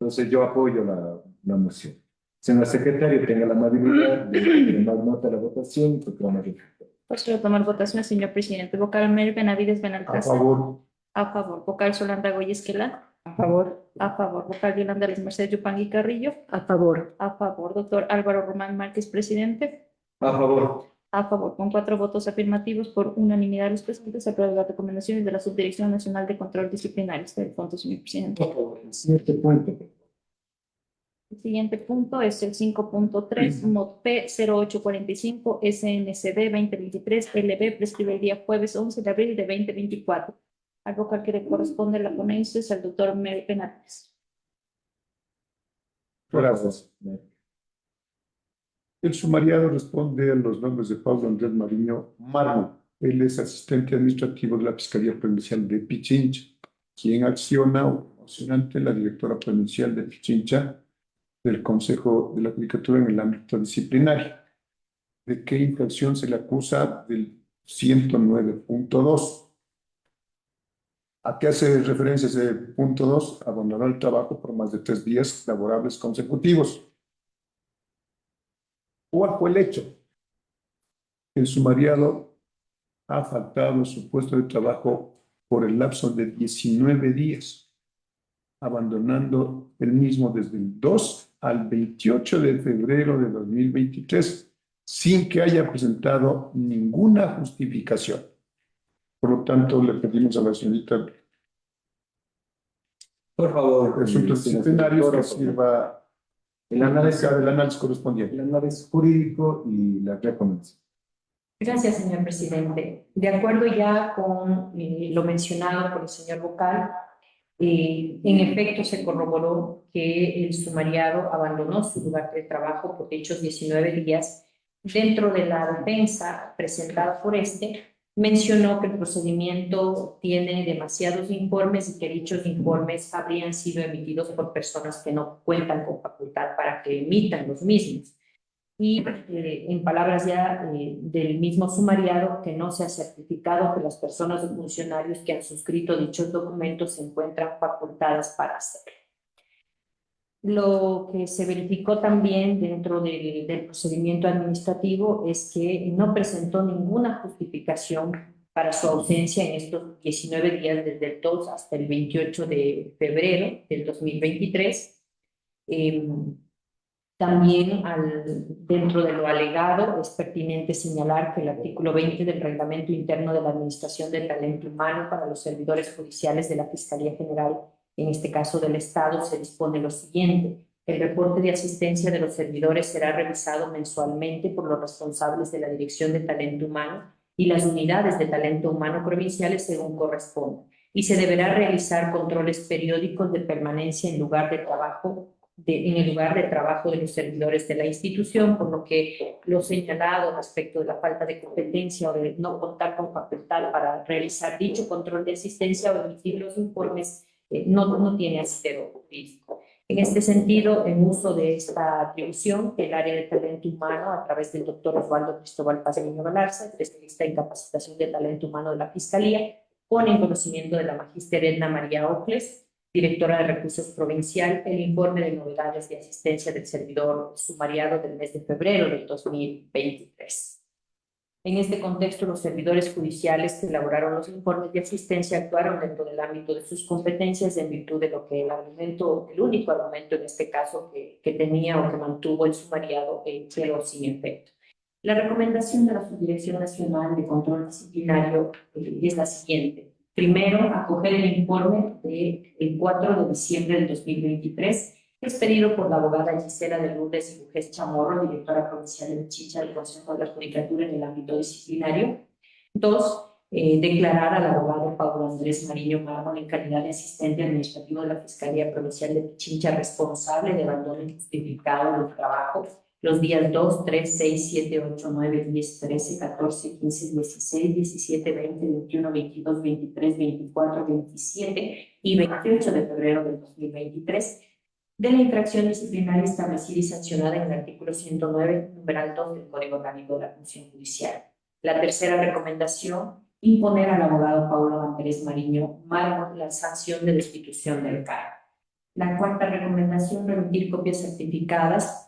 Entonces, yo apoyo la moción. Señora secretaria, tenga la amabilidad de tomar nota de la votación y proclamar el resultado. Procedo a tomar votación, señor presidente. Vocal Mary Benavides A Benalcázar. favor. A favor. Vocal Solanda Goyesquela. A favor. A favor. Vocal Yolanda Les Mercedes Yupangui Carrillo. A favor. A favor. Doctor Álvaro Román Márquez, presidente. A favor. A favor. Con 4 votos afirmativos por unanimidad de los presentes, se aprueban las recomendaciones de la Subdirección Nacional de Control Disciplinario. Está el punto, señor presidente. Por favor, el siguiente punto. El siguiente punto es el 5.3, MOD P 0845 SNCD 2023 LB, prescribe el día jueves 11 de abril de 2024. Al vocal que le corresponde la ponencia es al doctor Mary Benavides. Gracias. El sumariado responde a los nombres de Pablo Andrés Mariño Marmo. Él es asistente administrativo de la Fiscalía Provincial de Pichincha, quien acciona o promociona ante la directora provincial de Pichincha del Consejo de la Judicatura en el ámbito disciplinario. ¿De qué infracción se le acusa? Del 109.2. ¿A qué hace referencia ese punto 2? Abandonó el trabajo por más de 3 días laborables consecutivos. ¿Cuál fue el hecho? El sumariado ha faltado a su puesto de trabajo por el lapso de 19 días, abandonando el mismo desde el 2 al 28 de febrero de 2023, sin que haya presentado ninguna justificación. Por lo tanto, le pedimos a la señorita Por favor, asuntos disciplinarios que sirva el análisis correspondiente. El análisis jurídico y la recomendación. Gracias, señor presidente. De acuerdo ya con lo mencionado por el señor vocal, en efecto se corroboró que el sumariado abandonó su lugar de trabajo por dichos 19 días. Dentro de la defensa presentada por Mencionó que el procedimiento tiene demasiados informes y que dichos informes habrían sido emitidos por personas que no cuentan con facultad para que emitan los mismos. Y en palabras ya del mismo sumariado, que no se ha certificado que las personas o funcionarios que han suscrito dichos documentos se encuentran facultadas para hacerlo. Lo que se verificó también dentro del procedimiento administrativo es que no presentó ninguna justificación para su ausencia en estos 19 días, desde el 2 hasta el 28 de febrero del 2023. También dentro de lo alegado es pertinente señalar que el artículo 20 del Reglamento Interno de la Administración del Talento Humano para los servidores judiciales de la Fiscalía General, en este caso del Estado, se dispone lo siguiente: el reporte de asistencia de los servidores será revisado mensualmente por los responsables de la Dirección de Talento Humano y las unidades de talento humano provinciales según corresponda, y se deberá realizar controles periódicos de permanencia en lugar de trabajo en el lugar de trabajo de los servidores de la institución, por lo que lo señalado respecto de la falta de competencia o de no contar con facultad para realizar dicho control de asistencia o emitir los informes no tiene asidero jurídico. En este sentido, en uso de esta atribución, el área de talento humano, a través del doctor Osvaldo Cristóbal Pazmiño Galarza, especialista en capacitación de talento humano de la Fiscalía, pone en conocimiento de la magíster Edna María Ocles, directora de Recursos Provincial, el informe de novedades de asistencia del servidor sumariado del mes de febrero del 2023. En este contexto, los servidores judiciales que elaboraron los informes de asistencia actuaron dentro del ámbito de sus competencias en virtud de lo que el único argumento en este caso que tenía o que mantuvo el sumariado quedó sin efecto. La recomendación de la Subdirección Nacional de Control Disciplinario es la siguiente. Primero, acoger el informe del 4 de diciembre del 2023, expedido por la abogada Gisela de Lourdes Ibujés Chamorro, directora provincial de Chicha del Consejo de la Judicatura en el ámbito disciplinario. Dos, declarar al abogado Pablo Andrés Mariño Mármol en calidad de asistente administrativo de la Fiscalía Provincial de Pichincha responsable de abandono injustificado del trabajo los días 2, 3, 6, 7, 8, 9, 10, 13, 14, 15, 16, 17, 20, 21, 22, 23, 24, 27 y 28 de febrero del 2023 de la infracción disciplinaria establecida y sancionada en el artículo 109, numeral 2 del Código Orgánico de la Función Judicial. La tercera recomendación, imponer al abogado Paulo Andrés Mariño Mármol la sanción de destitución del cargo. La cuarta recomendación, remitir copias certificadas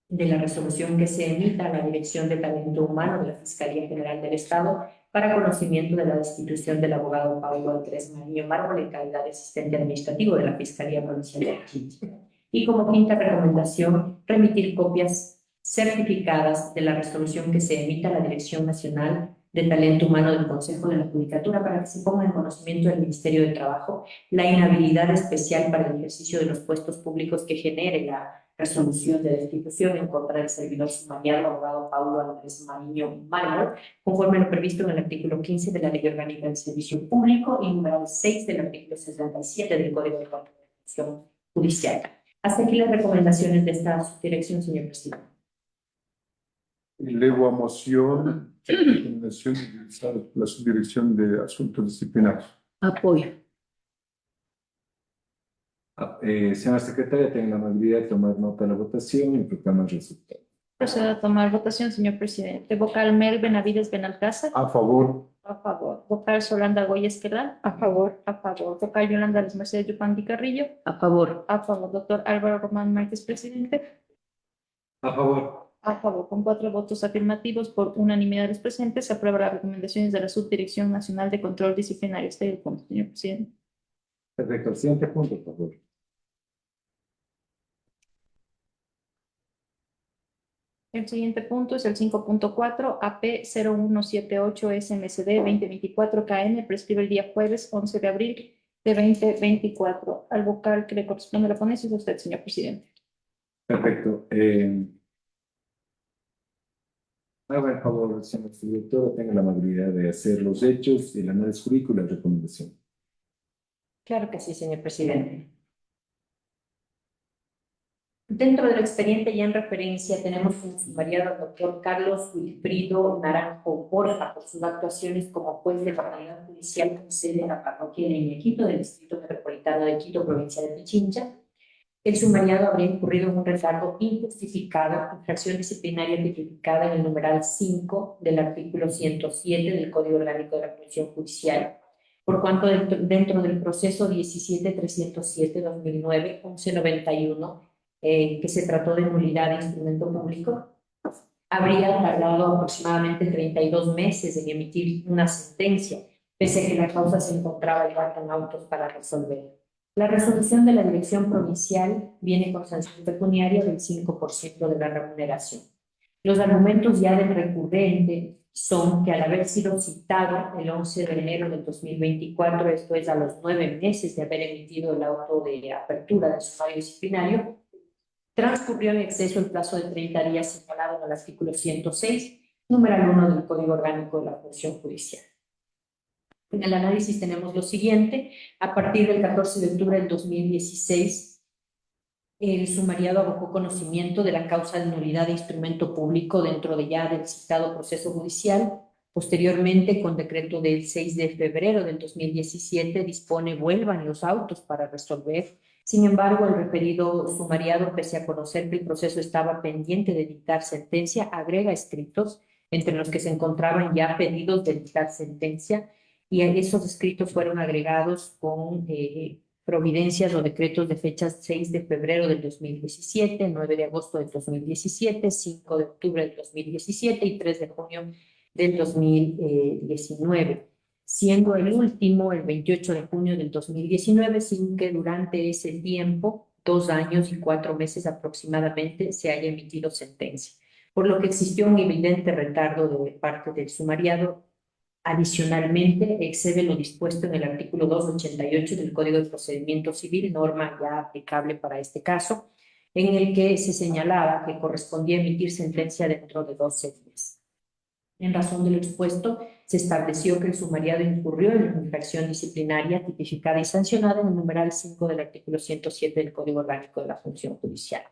de la resolución que se emita a la Dirección de Talento Humano de la Fiscalía General del Estado para conocimiento de la destitución del abogado Pablo Andrés Mariño Mármol en calidad de asistente administrativo de la Fiscalía Provincial de Pichincha. Y como quinta recomendación, remitir copias certificadas de la resolución que se emita a la Dirección Nacional de Talento Humano del Consejo de la Judicatura para que se ponga en conocimiento del Ministerio de Trabajo la inhabilidad especial para el ejercicio de los puestos públicos que genere la resolución de destitución en contra del servidor sumariado abogado Paulo Andrés Mariño Mármol, conforme a lo previsto en el artículo 15 de la Ley Orgánica del Servicio Público y número 6 del artículo 67 del Código de Control Judicial. Hasta aquí las recomendaciones de esta subdirección, señor presidente. Elevo a moción la recomendación de la Subdirección de Asuntos Disciplinarios. Apoyo. Señora secretaria, tenga la amabilidad de tomar nota de la votación y proclamar el resultado. Procedo a tomar votación, señor presidente. Vocal Mel Benavides Benalcázar. A favor. A favor. Vocal Solanda Goya Esquerdal. A favor. A favor. Vocal Yolanda Les Mercedes Yupandi Carrillo. A favor. A favor. Doctor Álvaro Román Márquez, presidente. A favor. A favor. Con 4 votos afirmativos por unanimidad de los presentes, se aprueba las recomendaciones de la Subdirección Nacional de Control Disciplinario. Este es el punto, señor presidente. Perfecto. El siguiente punto, por favor. El siguiente punto es el 5.4, AP 0178 SMSD 2024 KN, prescribe el día jueves 11 de abril de 2024. Al vocal que le corresponde a la ponencia es usted, señor presidente. Perfecto. Haga el favor, señor director, tenga la amabilidad de hacer los hechos, el análisis jurídico y la recomendación. Claro que sí, señor presidente. Dentro del expediente ya en referencia tenemos un sumariado al doctor Carlos Wilfrido Naranjo Borja por sus actuaciones como juez de la unidad judicial con sede en la parroquia de Iñequito del Distrito Metropolitano de Quito, provincia de Pichincha. El sumariado habría incurrido en un retardo injustificado, infracción disciplinaria tipificada en el numeral 5 del artículo 107 del Código Orgánico de la Función Judicial, por cuanto dentro del proceso 17-307-2009-1191, que se trató de nulidad de instrumento público, habría tardado aproximadamente 32 meses en emitir una sentencia, pese a que la causa se encontraba igual con autos para resolver. La resolución de la Dirección Provincial viene con sanción pecuniaria del 5% de la remuneración. Los argumentos ya del recurrente son que al haber sido citado el 11 de enero del 2024, esto es a los 9 meses de haber emitido el auto de apertura del sumario disciplinario, transcurrió en exceso el plazo de 30 días señalado en el artículo 106, numeral 1 del Código Orgánico de la Función Judicial. En el análisis tenemos lo siguiente: a partir del 14 de octubre del 2016, el sumariado abocó conocimiento de la causa de nulidad de instrumento público dentro de ya del citado proceso judicial. Posteriormente, con decreto del 6 de febrero del 2017, dispone vuelvan los autos para resolver. Sin embargo, el referido sumariado, pese a conocer que el proceso estaba pendiente de dictar sentencia, agrega escritos entre los que se encontraban ya pedidos de dictar sentencia, y esos escritos fueron agregados con providencias o decretos de fechas 6 de febrero del 2017, 9 de agosto del 2017, 5 de octubre del 2017 y 3 de junio del 2019, siendo el último el 28 de junio del 2019, sin que durante ese tiempo, 2 años y 4 meses aproximadamente, se haya emitido sentencia, por lo que existió un evidente retardo de parte del sumariado. Adicionalmente, excede lo dispuesto en el artículo 288 del Código de Procedimiento Civil, norma ya aplicable para este caso, en el que se señalaba que correspondía emitir sentencia dentro de 12 días. En razón de lo expuesto, se estableció que el sumariado incurrió en una infracción disciplinaria tipificada y sancionada en el numeral 5 del artículo 107 del Código Orgánico de la Función Judicial.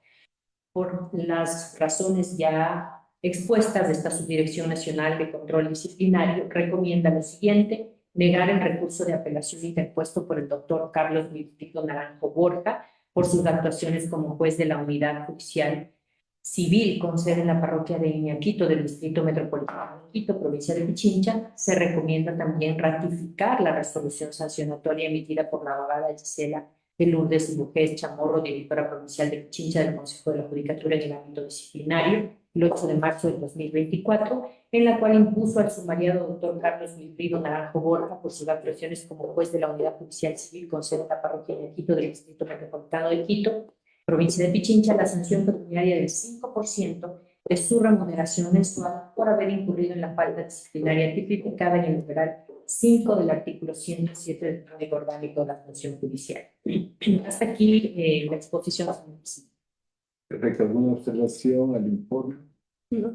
Por las razones ya expuestas, esta Subdirección Nacional de Control Disciplinario recomienda lo siguiente: negar el recurso de apelación interpuesto por el doctor Carlos Wilfrido Naranjo Borja por sus actuaciones como juez de la Unidad Judicial Civil con sede en la parroquia de Iñaquito del Distrito Metropolitano de Quito, provincia de Pichincha. Se recomienda también ratificar la resolución sancionatoria emitida por la abogada Gisela de Lourdes Lujés Chamorro, directora provincial de Pichincha del Consejo de la Judicatura en el ámbito disciplinario, el 8 de marzo del 2024, en la cual impuso al sumariado doctor Carlos Wilfrido Naranjo Borja por sus actuaciones como juez de la Unidad Judicial Civil con sede en la parroquia de Quito del Distrito Metropolitano de Quito, provincia de Pichincha, la sanción pecuniaria del 5% de su remuneración mensual por haber incurrido en la falta disciplinaria tipificada en el numeral 5 del artículo 107 del Código Orgánico de la Función Judicial. Hasta aquí la exposición. Perfecto. ¿Alguna observación al informe? No.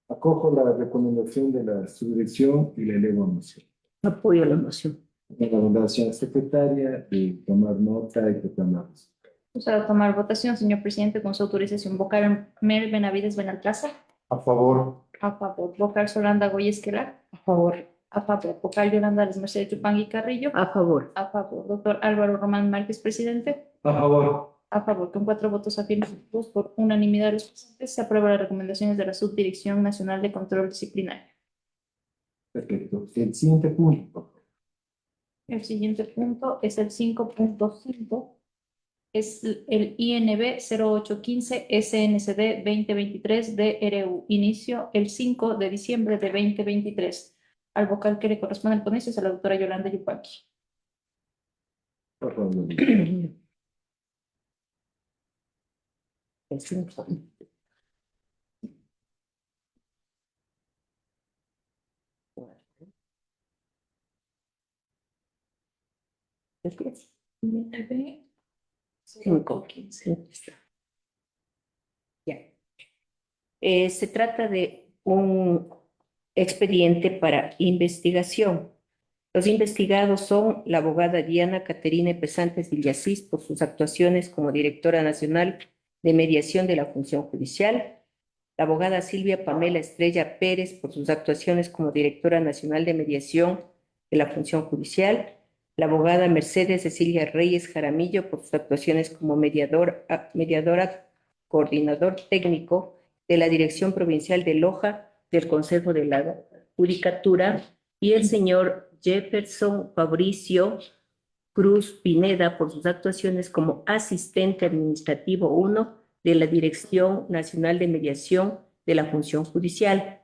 Acojo la recomendación de la subdirección y la elevo a moción. Apoyo la moción. La recomendación secretaria de tomar nota y proclamarlos. Procedo a tomar votación, señor presidente, con su autorización. Vocal Mel Benavides Benalcázar. A favor. A favor. Vocal Solanda Goya Esquelar. A favor. A favor. Vocal Yolanda Les Mercedes Chupangui Carrillo. A favor. A favor. Doctor Álvaro Román Márquez, presidente. A favor. A favor. Con 4 votos afirmativos por unanimidad de los presentes, se aprueban las recomendaciones de la Subdirección Nacional de Control Disciplinario. Perfecto. El siguiente punto. El siguiente punto es el 5.5. Es el INB 0815 SNCD 2023 DRU. Inicio el 5 de diciembre de 2023. Al vocal que le corresponde al ponencia es a la doctora Yolanda Yupanqui. Por favor. INB 5:15. Ya. Se trata de un expediente para investigación. Los investigados son la abogada Diana Caterina Pesantes Villacís por sus actuaciones como directora nacional de Mediación de la Función Judicial, la abogada Silvia Pamela Estrella Pérez por sus actuaciones como Directora Nacional de Mediación de la Función Judicial, la abogada Mercedes Cecilia Reyes Jaramillo por sus actuaciones como mediadora coordinador técnico de la Dirección Provincial de Loja del Consejo de la Judicatura, y el señor Jefferson Fabricio Cruz Pineda por sus actuaciones como asistente administrativo 1 de la Dirección Nacional de Mediación de la Función Judicial.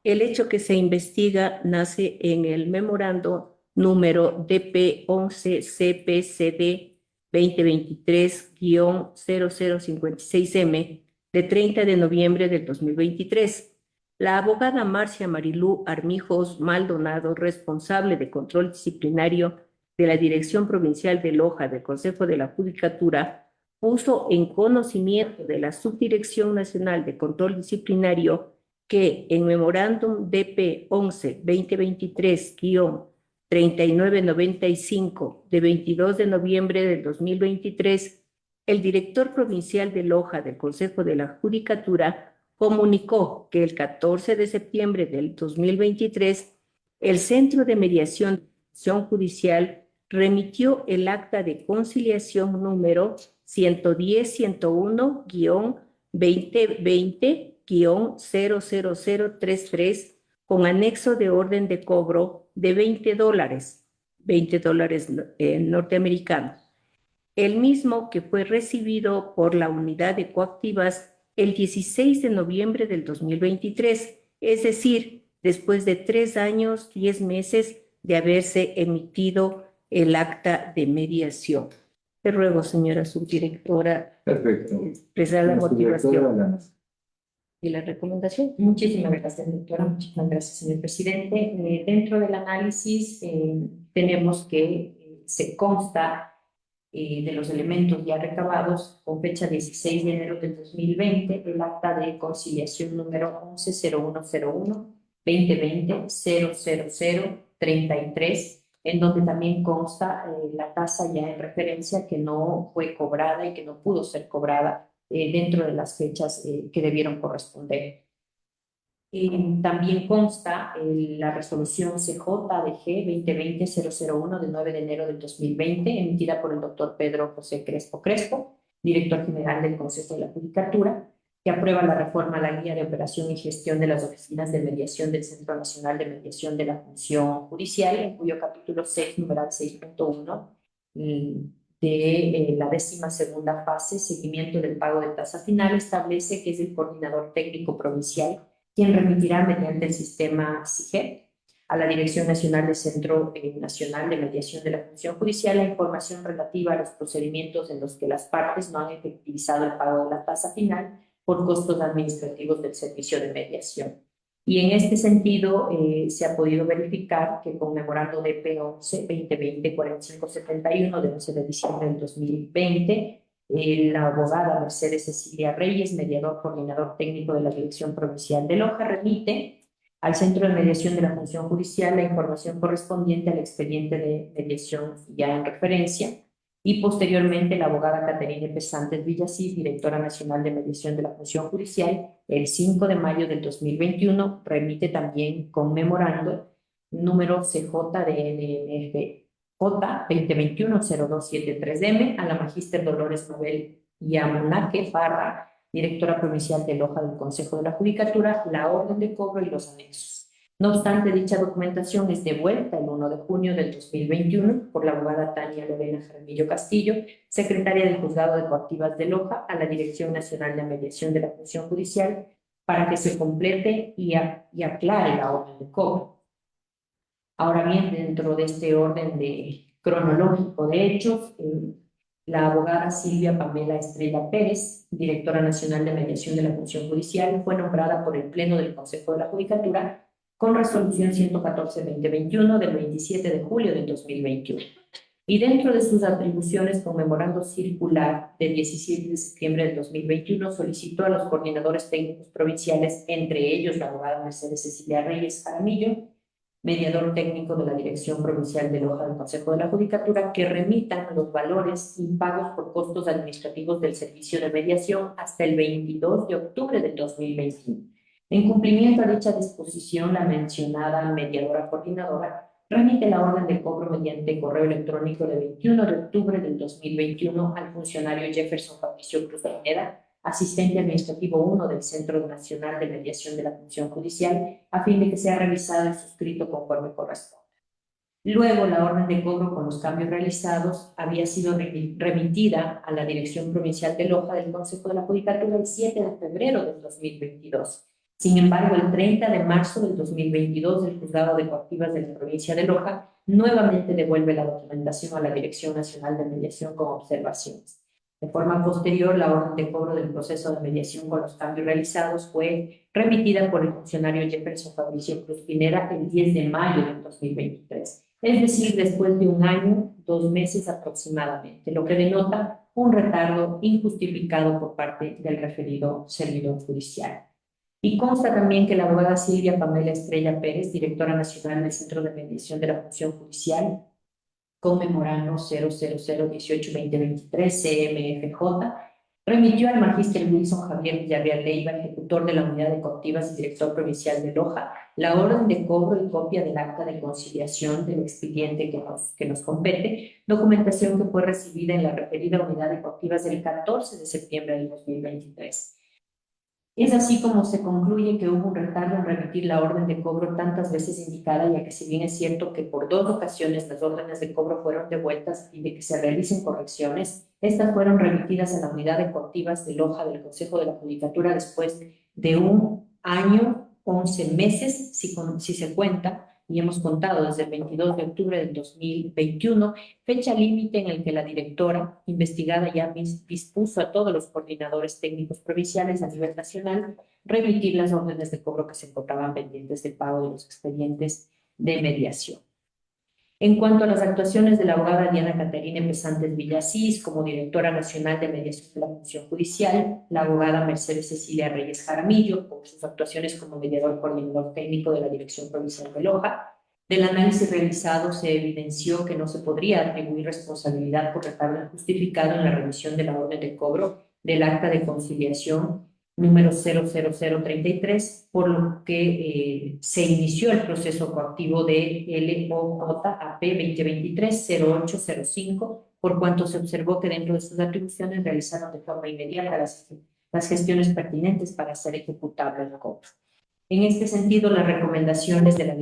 El hecho que se investiga nace en el memorando número DP11-CPCD 2023-0056M de 30 de noviembre del 2023. La abogada Marcia Marilú Armijos Maldonado, responsable de control disciplinario de la Dirección Provincial de Loja del Consejo de la Judicatura, puso en conocimiento de la Subdirección Nacional de Control Disciplinario que en memorándum DP 11-2023-3995 de 22 de noviembre del 2023, el director provincial de Loja del Consejo de la Judicatura comunicó que el 14 de septiembre del 2023, el Centro de Mediación Judicial remitió el acta de conciliación número 110-101-2020-00033 con anexo de orden de cobro de $20 norteamericanos. El mismo que fue recibido por la unidad de coactivas el 16 de noviembre del 2023, es decir, después de 3 años, 10 meses de haberse emitido el acta de mediación. Te ruego, señora subdirectora, Perfecto. expresar la motivación Subdirectora, y la recomendación. Muchísimas gracias, doctora. Muchísimas gracias, señor presidente. Dentro del análisis tenemos que se consta de los elementos ya recabados con fecha 16 de enero del 2020, el acta de conciliación número 11-0101-2020-00033, en donde también consta la tasa ya en referencia que no fue cobrada y que no pudo ser cobrada dentro de las fechas que debieron corresponder. También consta la resolución CJDG 2020-001 de 9 de enero del 2020, emitida por el doctor Pedro José Crespo Crespo, director general del Consejo de la Judicatura, que aprueba la reforma a la Guía de Operación y Gestión de las Oficinas de Mediación del Centro Nacional de Mediación de la Función Judicial, en cuyo capítulo 6, numeral 6.1, de la 12ª fase, seguimiento del pago de tasa final, establece que es el coordinador técnico provincial quien remitirá mediante el sistema SIGEP a la Dirección Nacional del Centro Nacional de Mediación de la Función Judicial la información relativa a los procedimientos en los que las partes no han efectivizado el pago de la tasa final por costos administrativos del servicio de mediación. Y en este sentido se ha podido verificar que con memorando DP 11-2020-4571 de 11 de diciembre del 2020, la abogada Mercedes Cecilia Reyes, mediador coordinador técnico de la Dirección Provincial de Loja, remite al Centro de Mediación de la Función Judicial la información correspondiente al expediente de mediación ya en referencia, y posteriormente la abogada Caterine Pesantes Villasís, directora nacional de mediación de la Función Judicial, el 5 de mayo del 2021 remite también con memorando número CJDNF J 2021-0273M a la magíster Dolores Nobel Yamunaque Parra, directora provincial de Loja del Consejo de la Judicatura, la orden de cobro y los anexos. No obstante, dicha documentación es devuelta el 1 de junio del 2021 por la abogada Tania Lorena Jaramillo Castillo, secretaria del Juzgado de Coactivas de Loja, a la Dirección Nacional de Mediación de la Función Judicial para que se complete y aclare la orden de cobro. Ahora bien, dentro de este orden cronológico de hechos, la abogada Silvia Pamela Estrella Pérez, directora nacional de mediación de la Función Judicial, fue nombrada por el Pleno del Consejo de la Judicatura con resolución 114-2021 del 27 de julio del 2021. Y dentro de sus atribuciones, con memorando circular del 17 de septiembre del 2021, solicitó a los coordinadores técnicos provinciales, entre ellos la abogada Mercedes Cecilia Reyes Jaramillo, mediador técnico de la Dirección Provincial de Loja del Consejo de la Judicatura, que remitan los valores impagos por costos administrativos del servicio de mediación hasta el 22 de octubre del 2021. En cumplimiento a dicha disposición, la mencionada mediadora coordinadora remite la orden de cobro mediante correo electrónico de 21 de octubre del 2021 al funcionario Jefferson Fabricio Cruz Pineda, asistente administrativo 1 del Centro Nacional de Mediación de la Función Judicial, a fin de que sea revisado y suscrito conforme corresponde. Luego, la orden de cobro con los cambios realizados había sido remitida a la Dirección Provincial de Loja del Consejo de la Judicatura el 7 de febrero del 2022. Sin embargo, el 30 de marzo del 2022, el Juzgado de Coactivas de la provincia de Loja nuevamente devuelve la documentación a la Dirección Nacional de Mediación con observaciones. De forma posterior, la orden de cobro del proceso de mediación con los cambios realizados fue remitida por el funcionario Jefferson Fabricio Cruz Pineda el 10 de mayo del 2023, es decir, después de un año, 2 meses aproximadamente, lo que denota un retardo injustificado por parte del referido servidor judicial. Y consta también que la abogada Silvia Pamela Estrella Pérez, directora nacional del Centro de Mediación de la Función Judicial, con memorando 00018-2023 CMFJ, remitió al magíster Wilson Javier Villarreal Leiva, ejecutor de la Unidad de Coactivas y director provincial de Loja, la orden de cobro y copia del acta de conciliación del expediente que nos compete, documentación que fue recibida en la referida Unidad de Coactivas del 14 de septiembre del 2023. Es así como se concluye que hubo un retardo en remitir la orden de cobro tantas veces indicada, ya que si bien es cierto que por 2 ocasiones las órdenes de cobro fueron devueltas y de que se realicen correcciones, estas fueron remitidas a la Unidad de Coactivas de Loja del Consejo de la Judicatura después de 1 año, 11 meses, si se cuenta, y hemos contado desde el 22 de octubre del 2021, fecha límite en el que la directora investigada ya dispuso a todos los coordinadores técnicos provinciales a nivel nacional remitir las órdenes de cobro que se encontraban pendientes del pago de los expedientes de mediación. En cuanto a las actuaciones de la abogada Diana Caterina Pesantes Villasís como directora nacional de mediación de la Función Judicial, la abogada Mercedes Cecilia Reyes Jaramillo por sus actuaciones como mediador coordinador técnico de la Dirección Provincial de Loja, del análisis realizado se evidenció que no se podría atribuir responsabilidad por retardo injustificado en la remisión de la orden de cobro del acta de conciliación número 00033, por lo que se inició el proceso coactivo de LOJAP 2023-0805, por cuanto se observó que dentro de sus atribuciones realizaron de forma inmediata las gestiones pertinentes para hacer ejecutable el cobro. En este sentido, las recomendaciones de la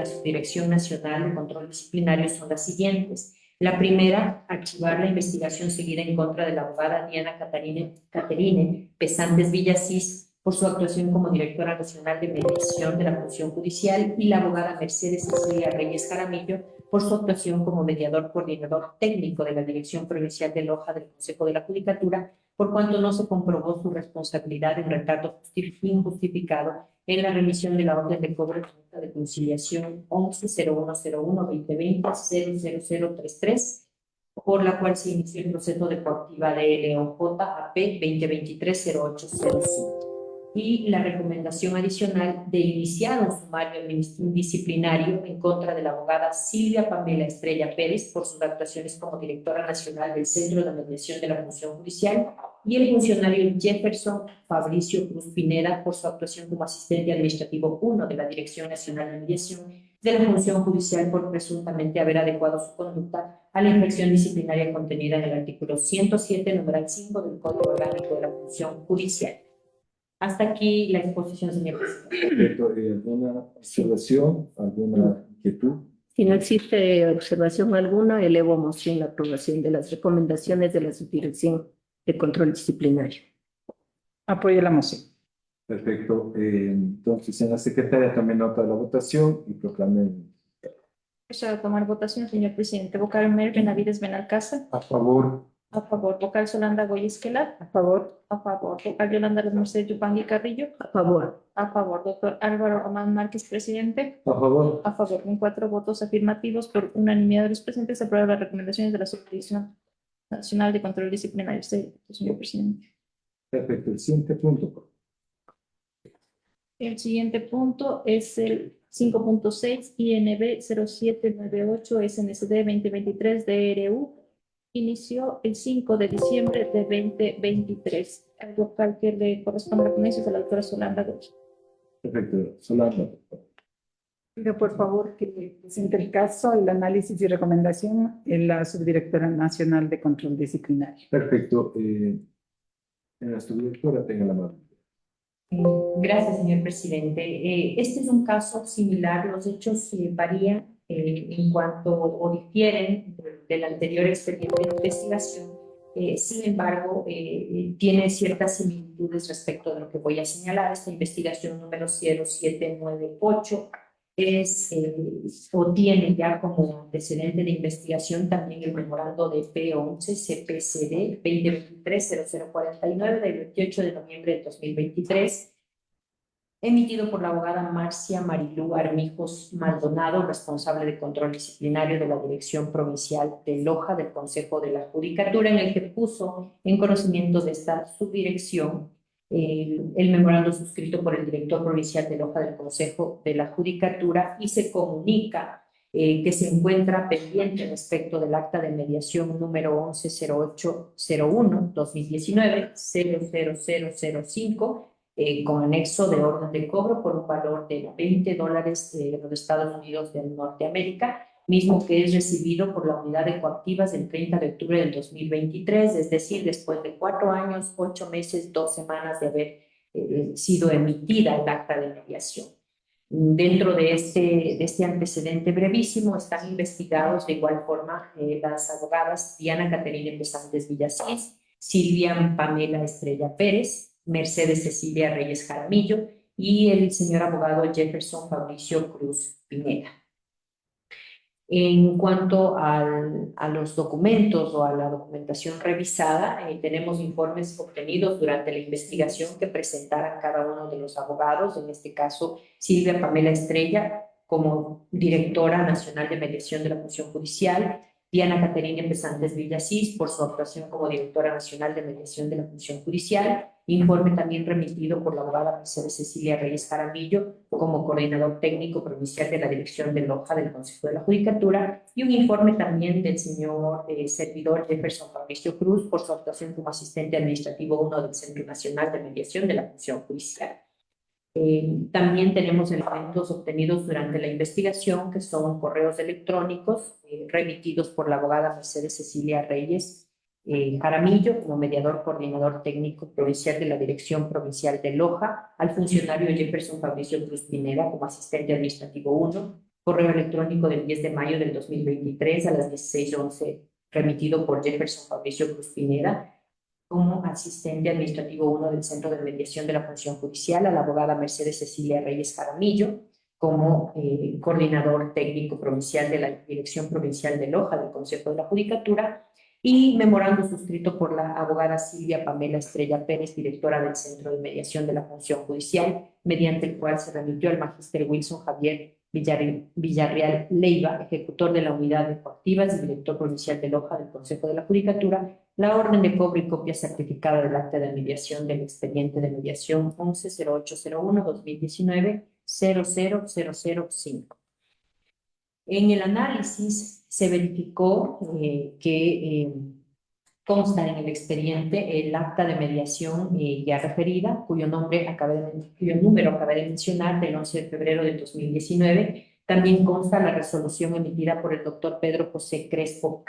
Subdirección Nacional de Control Disciplinario son las siguientes. La primera, archivar la investigación seguida en contra de la abogada Diana Caterine Pesantes Villasís por su actuación como directora nacional de mediación de la Función Judicial y la abogada Mercedes Cecilia Reyes Jaramillo por su actuación como mediador coordinador técnico de la Dirección Provincial de Loja del Consejo de la Judicatura, por cuanto no se comprobó su responsabilidad en retardo injustificado en la remisión de la orden de cobro de conciliación 11-0101-2020-00033, por la cual se inició el proceso de coactiva de LOJAP 2023-0805. Y la recomendación adicional de iniciar un sumario disciplinario en contra de la abogada Silvia Pamela Estrella Pérez por sus actuaciones como directora nacional del Centro de Mediación de la Función Judicial y el funcionario Jefferson Fabricio Cruz Pineda por su actuación como asistente administrativo 1 de la Dirección Nacional de Mediación de la Función Judicial por presuntamente haber adecuado su conducta a la infracción disciplinaria contenida en el artículo 107, numeral 5 del Código Orgánico de la Función Judicial. Hasta aquí la exposición, señor presidente. Perfecto. ¿Alguna observación? ¿Alguna inquietud? Si no existe observación alguna, elevo moción la aprobación de las recomendaciones de la Subdirección de Control Disciplinario. Apoyo la moción. Perfecto. Entonces, en la secretaria también nota la votación y proclame. Procedo a tomar votación, señor presidente. Vocal Mer Benavides Benalcázar. A favor. A favor. Vocal Solanda Goya Esquelat. A favor. A favor. Vocal Yolanda Las Mercedes Yupangui Carrillo. A favor. A favor. Doctor Álvaro Román Márquez, presidente. A favor. A favor. Con 4 votos afirmativos por unanimidad de los presentes, se aprueban las recomendaciones de la Subdirección Nacional de Control Disciplinario. Señor presidente. Perfecto. El siguiente punto. El siguiente punto es el 5.6 INB 0798 SNSD 2023 DRU inició el 5 de diciembre de 2023. Al vocal que le corresponde a la ponencia es a la doctora Solanda Gómez. Perfecto. Solano. Pido por favor que presente el caso, el análisis y recomendación en la Subdirectora Nacional de Control Disciplinario. Perfecto. La subdirectora, tenga la mano. Gracias, señor presidente. Este es un caso similar. Los hechos varían en cuanto o difieren del anterior expediente de investigación. Sin embargo, tiene ciertas similitudes respecto de lo que voy a señalar. Esta investigación número 0798 o tiene ya como antecedente de investigación también el memorando de P11 CPCD 2023-0049 del 28 de noviembre de 2023, emitido por la abogada Marcia Marilú Armijos Maldonado, responsable de control disciplinario de la Dirección Provincial de Loja del Consejo de la Judicatura, en el que puso en conocimiento de esta subdirección el memorando suscrito por el director provincial de Loja del Consejo de la Judicatura y se comunica que se encuentra pendiente respecto del acta de mediación número 110801-2019 00005 con anexo de orden de cobro por un valor de $20 de los Estados Unidos de Norteamérica, mismo que es recibido por la unidad de coactivas del 30 de octubre del 2023, es decir, después de 4 años, 8 meses, 2 semanas de haber sido emitida el acta de mediación. Dentro de este antecedente brevísimo están investigados de igual forma las abogadas Diana Caterina Pesantes Villasís, Silvia Pamela Estrella Pérez, Mercedes Cecilia Reyes Jaramillo y el señor abogado Jefferson Fabricio Cruz Pineda. En cuanto a los documentos o a la documentación revisada, tenemos informes obtenidos durante la investigación que presentaran cada uno de los abogados, en este caso Silvia Pamela Estrella como directora nacional de mediación de la función judicial, Diana Caterina Pesantes Villasís por su actuación como directora nacional de mediación de la función judicial, informe también remitido por la abogada Mercedes Cecilia Reyes Jaramillo como coordinador técnico provincial de la Dirección de Loja del Consejo de la Judicatura y un informe también del señor servidor Jefferson Fabricio Cruz por su actuación como asistente administrativo 1 del Centro Nacional de Mediación de la Función Judicial. También tenemos elementos obtenidos durante la investigación que son correos electrónicos remitidos por la abogada Mercedes Cecilia Reyes Jaramillo como mediador coordinador técnico provincial de la Dirección Provincial de Loja, al funcionario Jefferson Fabricio Cruz Pineda como asistente administrativo 1, correo electrónico del 10 de mayo del 2023 a las 16:11 remitido por Jefferson Fabricio Cruz Pineda como asistente administrativo 1 del Centro de Mediación de la Función Judicial, a la abogada Mercedes Cecilia Reyes Jaramillo como coordinador técnico provincial de la Dirección Provincial de Loja del Consejo de la Judicatura, y memorando suscrito por la abogada Silvia Pamela Estrella Pérez, directora del Centro de Mediación de la Función Judicial, mediante el cual se remitió al magíster Wilson Javier Villarreal Leiva, ejecutor de la unidad de coactivas y director provincial de Loja del Consejo de la Judicatura, la orden de cobro y copia certificada del acta de mediación del expediente de mediación 110801-2019 00005. En el análisis se verificó que consta en el expediente el acta de mediación ya referida, cuyo número acabé de mencionar, del 11 de febrero de 2019. También consta la resolución emitida por el doctor Pedro José Crespo,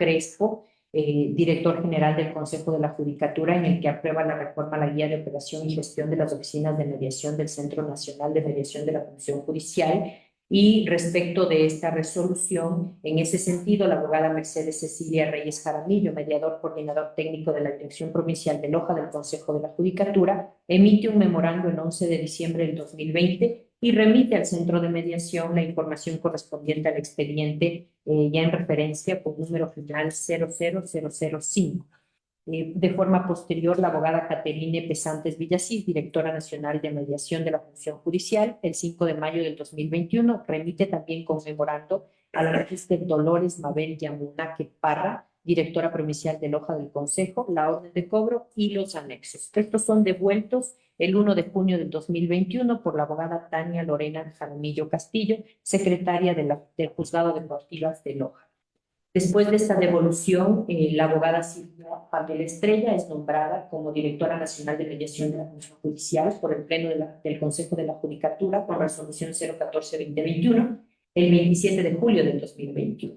director general del Consejo de la Judicatura, en el que aprueba la reforma a la Guía de Operación y Gestión de las Oficinas de Mediación del Centro Nacional de Mediación de la Función Judicial. Y respecto de esta resolución, en ese sentido, la abogada Mercedes Cecilia Reyes Jaramillo, mediador coordinador técnico de la Dirección Provincial de Loja del Consejo de la Judicatura, emite un memorando el 11 de diciembre del 2020 y remite al Centro de Mediación la información correspondiente al expediente ya en referencia con número final 00005. De forma posterior, la abogada Caterine Pesantes Villasís, directora nacional de mediación de la función judicial, el 5 de mayo del 2021, remite también con memorando a la magíster Dolores Mabel Yamunaque Parra, directora provincial de Loja del Consejo, la orden de cobro y los anexos. Estos son devueltos el 1 de junio del 2021 por la abogada Tania Lorena Jaramillo Castillo, secretaria del Juzgado de Cuartillas de Loja. Después de esta devolución, la abogada Silvia Pamela Estrella es nombrada como directora nacional de mediación de la función judicial por el Pleno del Consejo de la Judicatura con resolución 014-2021 el 27 de julio del 2021.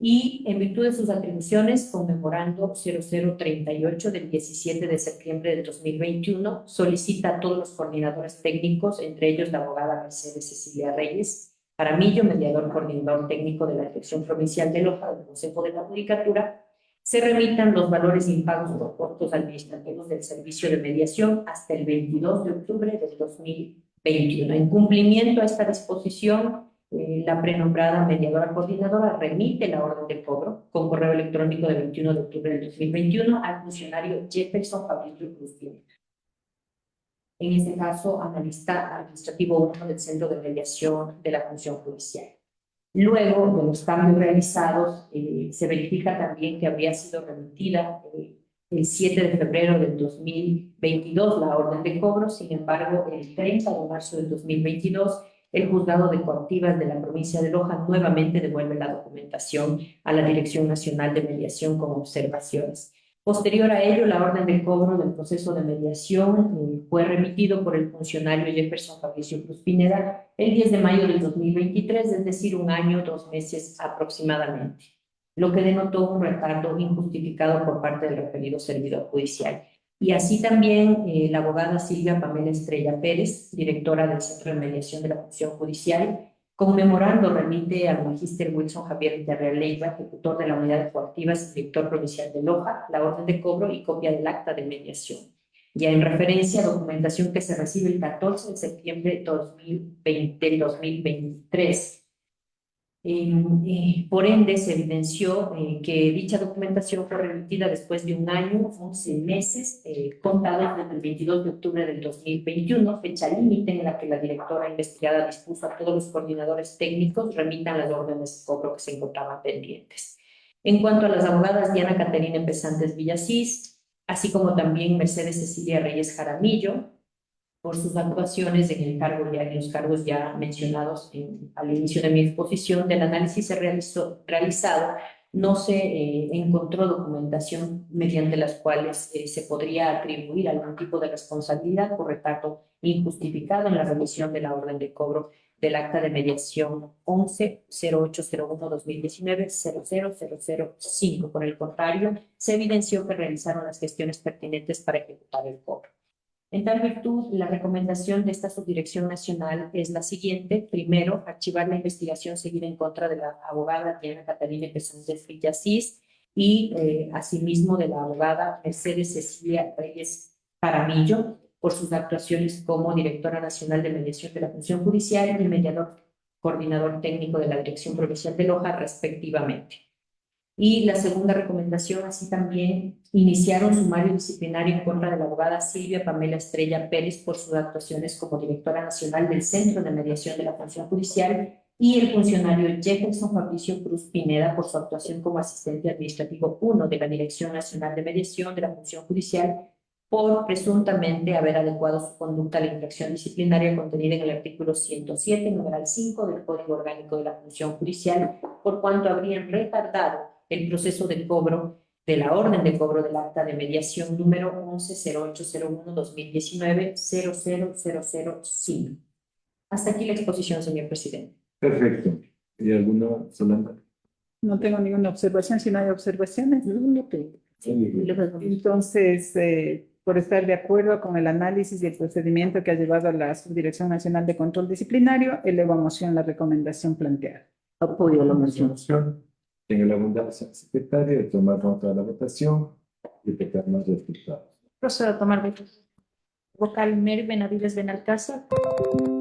Y en virtud de sus atribuciones, conmemorando 0038 del 17 de septiembre del 2021, solicita a todos los coordinadores técnicos, entre ellos la abogada Mercedes Cecilia Reyes Jaramillo, mediador coordinador técnico de la Dirección Provincial de Loja del Consejo de la Judicatura, se remitan los valores impagos por costos administrativos del servicio de mediación hasta el 22 de octubre del 2021. En cumplimiento a esta disposición, la prenombrada mediadora coordinadora remite la orden de cobro con correo electrónico del 21 de octubre del 2021 al funcionario Jefferson Fabricio Cruz Pineda. En este caso, analista administrativo 1 del Centro de Mediación de la Función Judicial. Luego de los cambios realizados, se verifica también que habría sido remitida el 7 de febrero del 2022 la orden de cobro. Sin embargo, el 30 de marzo del 2022, el Juzgado de Coactivas de la provincia de Loja nuevamente devuelve la documentación a la Dirección Nacional de Mediación con observaciones. Posterior a ello, la orden de cobro del proceso de mediación fue remitido por el funcionario Jefferson Fabricio Cruz Pineda el 10 de mayo del 2023, es decir, 1 año, 2 meses aproximadamente, lo que denotó un retardo injustificado por parte del referido servidor judicial. Y así también la abogada Silvia Pamela Estrella Pérez, directora del Centro de Mediación de la Función Judicial, conmemorando, remite al magíster Wilson Javier Villarreal Leiva, ejecutor de la Unidad de Coactivas y director provincial de Loja, la orden de cobro y copia del acta de mediación. Ya en referencia a documentación que se recibe el 14 de septiembre del 2023. Por ende, se evidenció que dicha documentación fue remitida después de 1 año, 11 meses, contados desde el 22 de octubre del 2021, fecha límite en la que la directora investigada dispuso a todos los coordinadores técnicos remitan las órdenes de cobro que se encontraban pendientes. En cuanto a las abogadas Diana Caterina Pesantes Villasís, así como también Mercedes Cecilia Reyes Jaramillo, por sus actuaciones en el cargo en los cargos ya mencionados al inicio de mi exposición, del análisis realizado, no se encontró documentación mediante las cuales se podría atribuir algún tipo de responsabilidad por retardo injustificado en la remisión de la orden de cobro del acta de mediación 11-0801-2019-00005. Por el contrario, se evidenció que realizaron las gestiones pertinentes para ejecutar el cobro. En tal virtud, la recomendación de esta Subdirección Nacional es la siguiente. Primero, archivar la investigación seguida en contra de la abogada Diana Caterina Pesantes Villasís y asimismo de la abogada Mercedes Cecilia Reyes Jaramillo por sus actuaciones como directora nacional de mediación de la Función Judicial y mediador coordinador técnico de la Dirección Provincial de Loja, respectivamente. Y la segunda recomendación, así también, iniciar un sumario disciplinario en contra de la abogada Silvia Pamela Estrella Pérez por sus actuaciones como directora nacional del Centro de Mediación de la Función Judicial y el funcionario Jefferson Fabricio Cruz Pineda por su actuación como asistente administrativo 1 de la Dirección Nacional de Mediación de la Función Judicial por presuntamente haber adecuado su conducta a la infracción disciplinaria contenida en el artículo 107, numeral 5 del Código Orgánico de la Función Judicial, por cuanto habrían retardado el proceso de cobro de la orden de cobro del acta de mediación número 11-0801-2019-00005. Hasta aquí la exposición, señor presidente. Perfecto. ¿Y alguna, Solanda? No tengo ninguna observación. Si no hay observaciones, entonces, por estar de acuerdo con el análisis y el procedimiento que ha llevado a la Subdirección Nacional de Control Disciplinario, elevo a moción la recomendación planteada. Apoyo la moción. Tengo la abundancia secretaria de tomar nota de la votación y detectar los resultados. Procedo a tomar votos. Vocal Mary Benavides Benalcázar.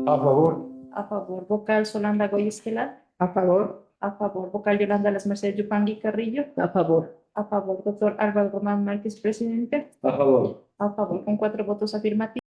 A favor. A favor. Vocal Solanda Goy Esquelat. A favor. A favor. Vocal Yolanda Las Mercedes Yupangui Carrillo. A favor. A favor. Doctor Álvaro Román Márquez, presidente. A favor. A favor. Con 4 votos afirmativos.